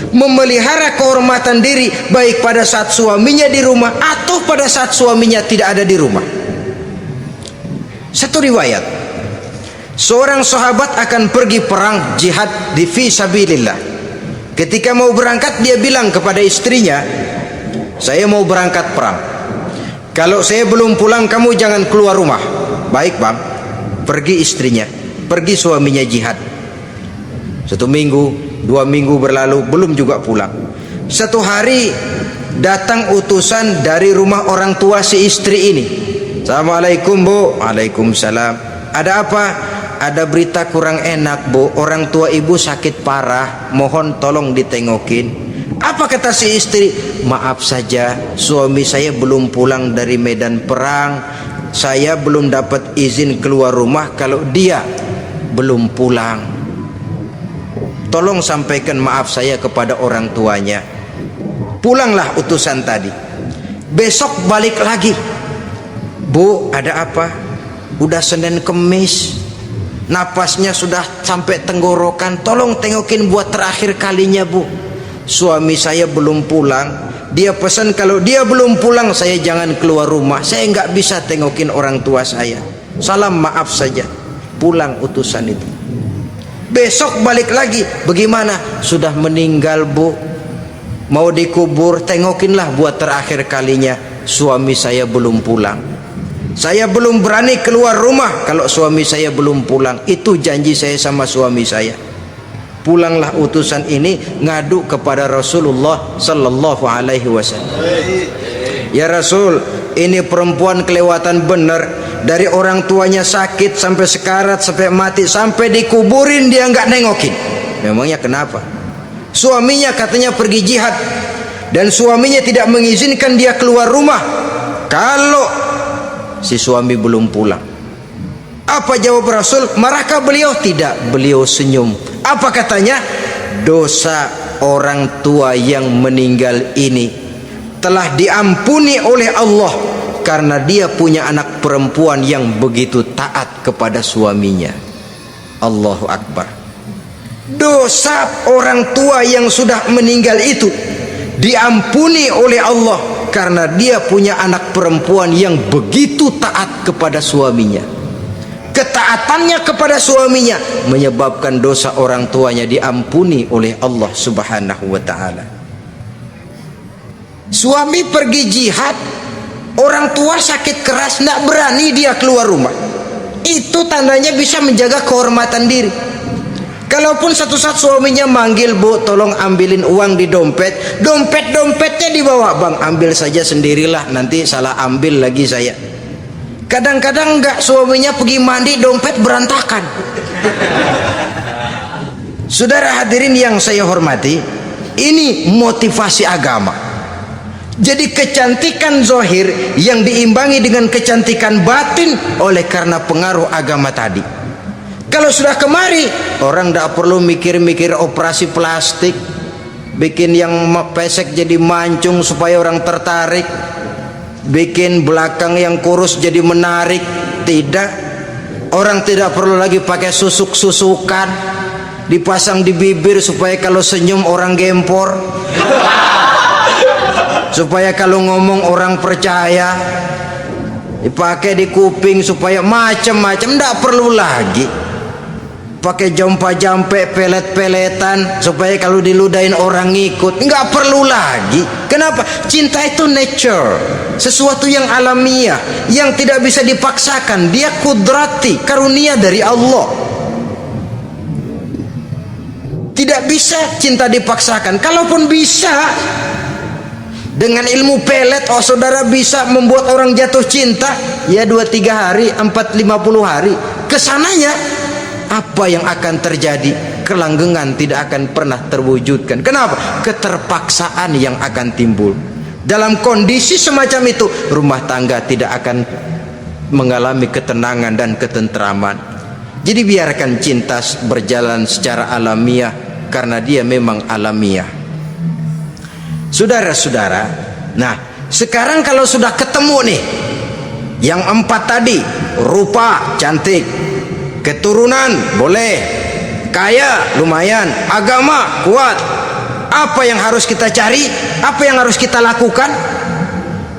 A: Memelihara kehormatan diri baik pada saat suaminya di rumah atau pada saat suaminya tidak ada di rumah. Satu riwayat, Seorang sahabat akan pergi perang jihad di fi sabilillah. Ketika mau berangkat dia bilang kepada istrinya, saya mau berangkat perang. Kalau saya belum pulang kamu jangan keluar rumah. Baik bang. Pergi istrinya, pergi suaminya jihad. 1 minggu, 2 minggu berlalu belum juga pulang. Satu hari datang utusan dari rumah orang tua si istri ini. Assalamualaikum bu. Waalaikumsalam. Ada apa? Ada berita kurang enak bu, orang tua ibu sakit parah, mohon tolong ditengokin. Apa kata si istri? Maaf saja, suami saya belum pulang dari medan perang. Saya belum dapat izin keluar rumah kalau dia belum pulang. Tolong sampaikan maaf saya kepada orang tuanya. Pulanglah utusan tadi. Besok balik lagi. Bu, ada apa? Udah Senin Kemis, napasnya sudah sampai tenggorokan. Tolong tengokin buat terakhir kalinya bu. Suami saya belum pulang. Dia pesan kalau dia belum pulang saya jangan keluar rumah. Saya nggak bisa tengokin orang tua saya. Salam maaf saja. Pulang utusan itu. Besok balik lagi. Bagaimana? Sudah meninggal bu. Mau dikubur, tengokinlah buat terakhir kalinya. Suami saya belum pulang. Saya belum berani keluar rumah kalau suami saya belum pulang. Itu janji saya sama suami saya. Pulanglah utusan ini ngadu kepada Rasulullah sallallahu alaihi wasallam. Ya Rasul, ini perempuan kelewatan benar. Dari orang tuanya sakit sampai sekarat, sampai mati, sampai dikuburin dia nggak nengokin. Memangnya kenapa? Suaminya katanya pergi jihad dan suaminya tidak mengizinkan dia keluar rumah kalau si suami belum pulang. Apa jawab Rasul? Marahkah beliau? Tidak, beliau senyum. Apa katanya? Dosa orang tua yang meninggal ini telah diampuni oleh Allah karena dia punya anak perempuan yang begitu taat kepada suaminya. Allahu Akbar. Dosa orang tua yang sudah meninggal itu diampuni oleh Allah karena dia punya anak perempuan yang begitu taat kepada suaminya. Ketaatannya kepada suaminya menyebabkan dosa orang tuanya diampuni oleh Allah Subhanahu wa ta'ala. Suami pergi jihad, orang tua sakit keras, tidak berani dia keluar rumah. Itu tandanya bisa menjaga kehormatan diri. Kalaupun satu saat suaminya manggil, bu tolong ambilin uang di dompet, dompetnya dibawa, bang ambil saja sendirilah, nanti salah ambil lagi saya. Kadang-kadang enggak, suaminya pergi mandi dompet berantakan. Saudara hadirin yang saya hormati, ini motivasi agama. Jadi kecantikan zahir yang diimbangi dengan kecantikan batin oleh karena pengaruh agama tadi. Kalau sudah kemari, orang tidak perlu mikir-mikir operasi plastik, bikin yang pesek jadi mancung supaya orang tertarik, bikin belakang yang kurus jadi menarik. Tidak. Orang tidak perlu lagi pakai susuk-susukan, dipasang di bibir supaya kalau senyum orang gempor, supaya kalau ngomong orang percaya, dipakai di kuping supaya macam-macam. Tidak perlu lagi pakai jompa-jampe, pelet-peletan supaya kalau diludahin orang ngikut. Nggak perlu lagi. Kenapa? Cinta itu nature, sesuatu yang alamiah, yang tidak bisa dipaksakan. Dia kudrati, karunia dari Allah. Tidak bisa cinta dipaksakan. Kalaupun bisa, dengan ilmu pelet, oh saudara bisa membuat orang jatuh cinta, ya 2-3 hari, 4-50 hari. Kesananya apa yang akan terjadi? Kelanggengan tidak akan pernah terwujudkan. Kenapa? Keterpaksaan yang akan timbul. Dalam kondisi semacam itu, rumah tangga tidak akan mengalami ketenangan dan ketentraman. Jadi biarkan cinta berjalan secara alamiah, karena dia memang alamiah. Saudara-saudara, nah sekarang kalau sudah ketemu nih yang 4 tadi, rupa cantik, keturunan boleh, kaya lumayan, agama kuat, apa yang harus kita cari? Apa yang harus kita lakukan?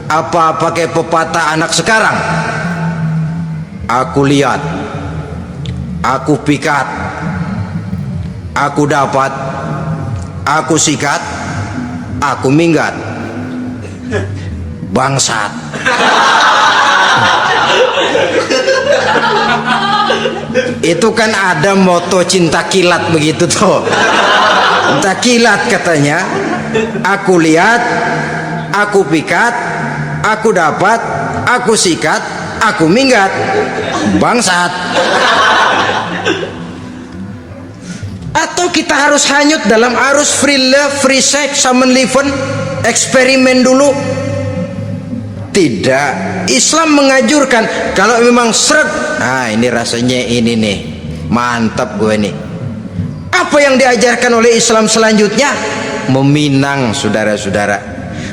A: Apa pakai pepatah anak sekarang? Aku lihat aku pikat, aku dapat, aku sikat, aku minggat. Bangsat. Itu kan ada moto cinta kilat begitu tuh. Cinta kilat katanya. Aku lihat, aku pikat, aku dapat, aku sikat, aku minggat. Bangsat. Atau kita harus hanyut dalam arus free love, free sex, summon living, eksperimen dulu? Tidak. Islam mengajurkan kalau memang seret, nah ini rasanya ini nih, mantap gue nih. Apa yang diajarkan oleh Islam selanjutnya? Meminang, saudara-saudara.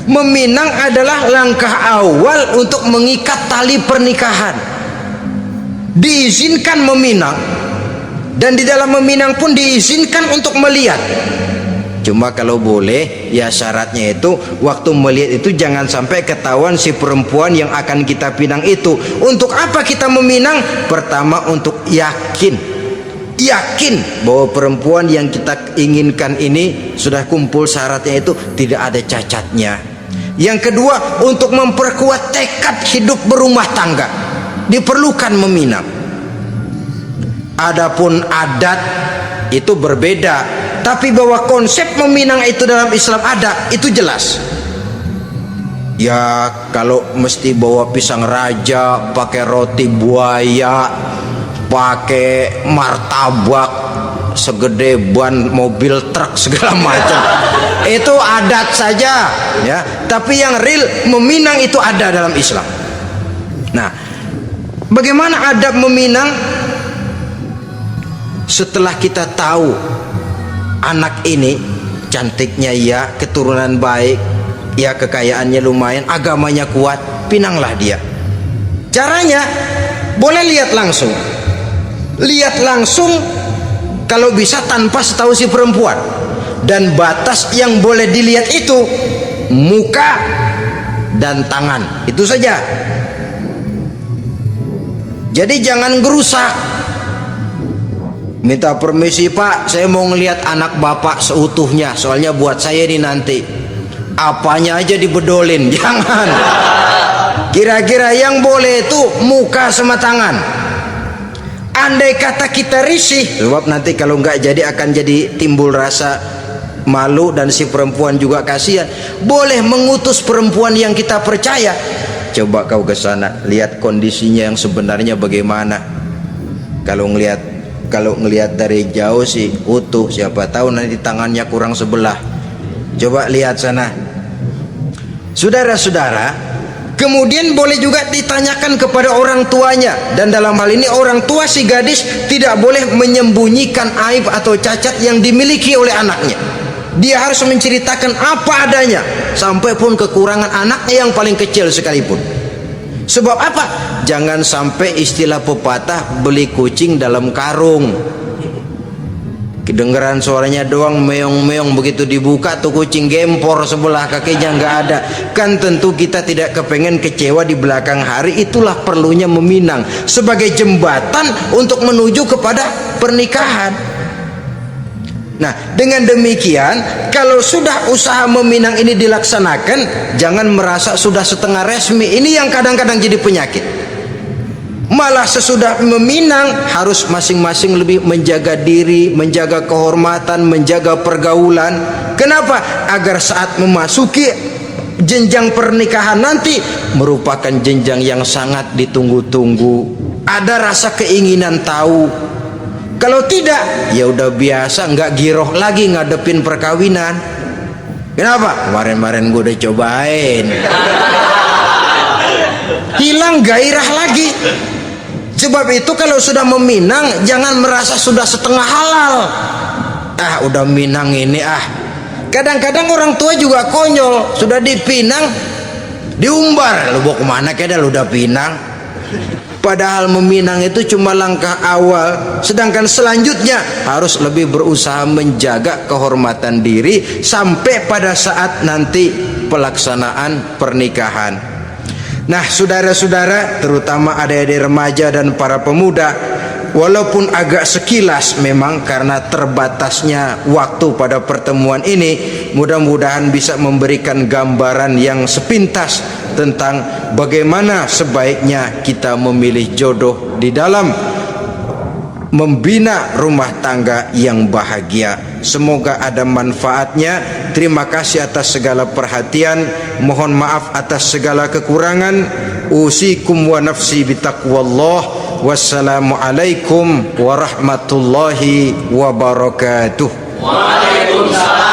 A: Meminang adalah langkah awal untuk mengikat tali pernikahan. Diizinkan meminang, dan di dalam meminang pun diizinkan untuk melihat. Cuma kalau boleh, ya syaratnya itu waktu melihat itu jangan sampai ketahuan si perempuan yang akan kita pinang itu. Untuk apa kita meminang? Pertama, untuk yakin bahwa perempuan yang kita inginkan ini sudah kumpul syaratnya, itu tidak ada cacatnya. Yang kedua, untuk memperkuat tekad hidup berumah tangga diperlukan meminang. Adapun adat itu berbeda, tapi bahwa konsep meminang itu dalam Islam ada, itu jelas. Ya kalau mesti bawa pisang raja, pakai roti buaya, pakai martabak segede ban mobil truk segala macam, itu adat saja ya. Tapi yang real meminang itu ada dalam Islam. Nah, bagaimana adab meminang? Setelah kita tahu anak ini cantiknya ya, keturunan baik ya, kekayaannya lumayan, agamanya kuat, pinanglah dia. Caranya boleh lihat langsung kalau bisa tanpa setahu si perempuan. Dan batas yang boleh dilihat itu muka dan tangan, itu saja. Jadi jangan gerusak. Minta permisi Pak, saya mau ngelihat anak bapak seutuhnya, soalnya buat saya ini nanti. Apanya aja dibedolin, jangan. Kira-kira yang boleh itu muka sama tangan. Andai kata kita risih, sebab nanti kalau nggak jadi akan jadi timbul rasa malu dan si perempuan juga kasihan. Boleh mengutus perempuan yang kita percaya. Coba kau ke sana, lihat kondisinya yang sebenarnya bagaimana. Kalau ngelihat dari jauh sih utuh, siapa tahu nanti tangannya kurang sebelah. Coba lihat sana. Saudara-saudara, kemudian boleh juga ditanyakan kepada orang tuanya. Dan dalam hal ini orang tua si gadis tidak boleh menyembunyikan aib atau cacat yang dimiliki oleh anaknya. Dia harus menceritakan apa adanya, sampai pun kekurangan anaknya yang paling kecil sekalipun. Sebab apa? Jangan sampai istilah pepatah beli kucing dalam karung. Kedengeran suaranya doang meong-meong, begitu dibuka tuh kucing gempor sebelah kakinya nggak ada. Kan tentu kita tidak kepengen kecewa di belakang hari. Itulah perlunya meminang sebagai jembatan untuk menuju kepada pernikahan. Nah, dengan demikian, kalau sudah usaha meminang ini dilaksanakan, jangan merasa sudah setengah resmi. Ini yang kadang-kadang jadi penyakit. Malah sesudah meminang harus masing-masing lebih menjaga diri, menjaga kehormatan, menjaga pergaulan. Kenapa? Agar saat memasuki jenjang pernikahan nanti merupakan jenjang yang sangat ditunggu-tunggu. Ada rasa keinginan tahu. Kalau tidak, ya udah biasa, nggak giroh lagi ngadepin perkawinan. Kenapa? Kemarin-kemarin gue udah cobain. Hilang gairah lagi. Sebab itu kalau sudah meminang, jangan merasa sudah setengah halal. Udah minang ini Kadang-kadang orang tua juga konyol. Sudah dipinang, diumbar. Lu bawa kemana kayaknya lu udah pinang. Padahal meminang itu cuma langkah awal. Sedangkan selanjutnya harus lebih berusaha menjaga kehormatan diri sampai pada saat nanti pelaksanaan pernikahan. Nah, saudara-saudara, terutama adik-adik remaja dan para pemuda, walaupun agak sekilas memang karena terbatasnya waktu pada pertemuan ini, mudah-mudahan bisa memberikan gambaran yang sepintas tentang bagaimana sebaiknya kita memilih jodoh di dalam membina rumah tangga yang bahagia. Semoga ada manfaatnya. Terima kasih atas segala perhatian. Mohon maaf atas segala kekurangan. Usikum wa nafsi bitaqwallah. Wassalamualaikum warahmatullahi wabarakatuh.
B: Waalaikumsalam.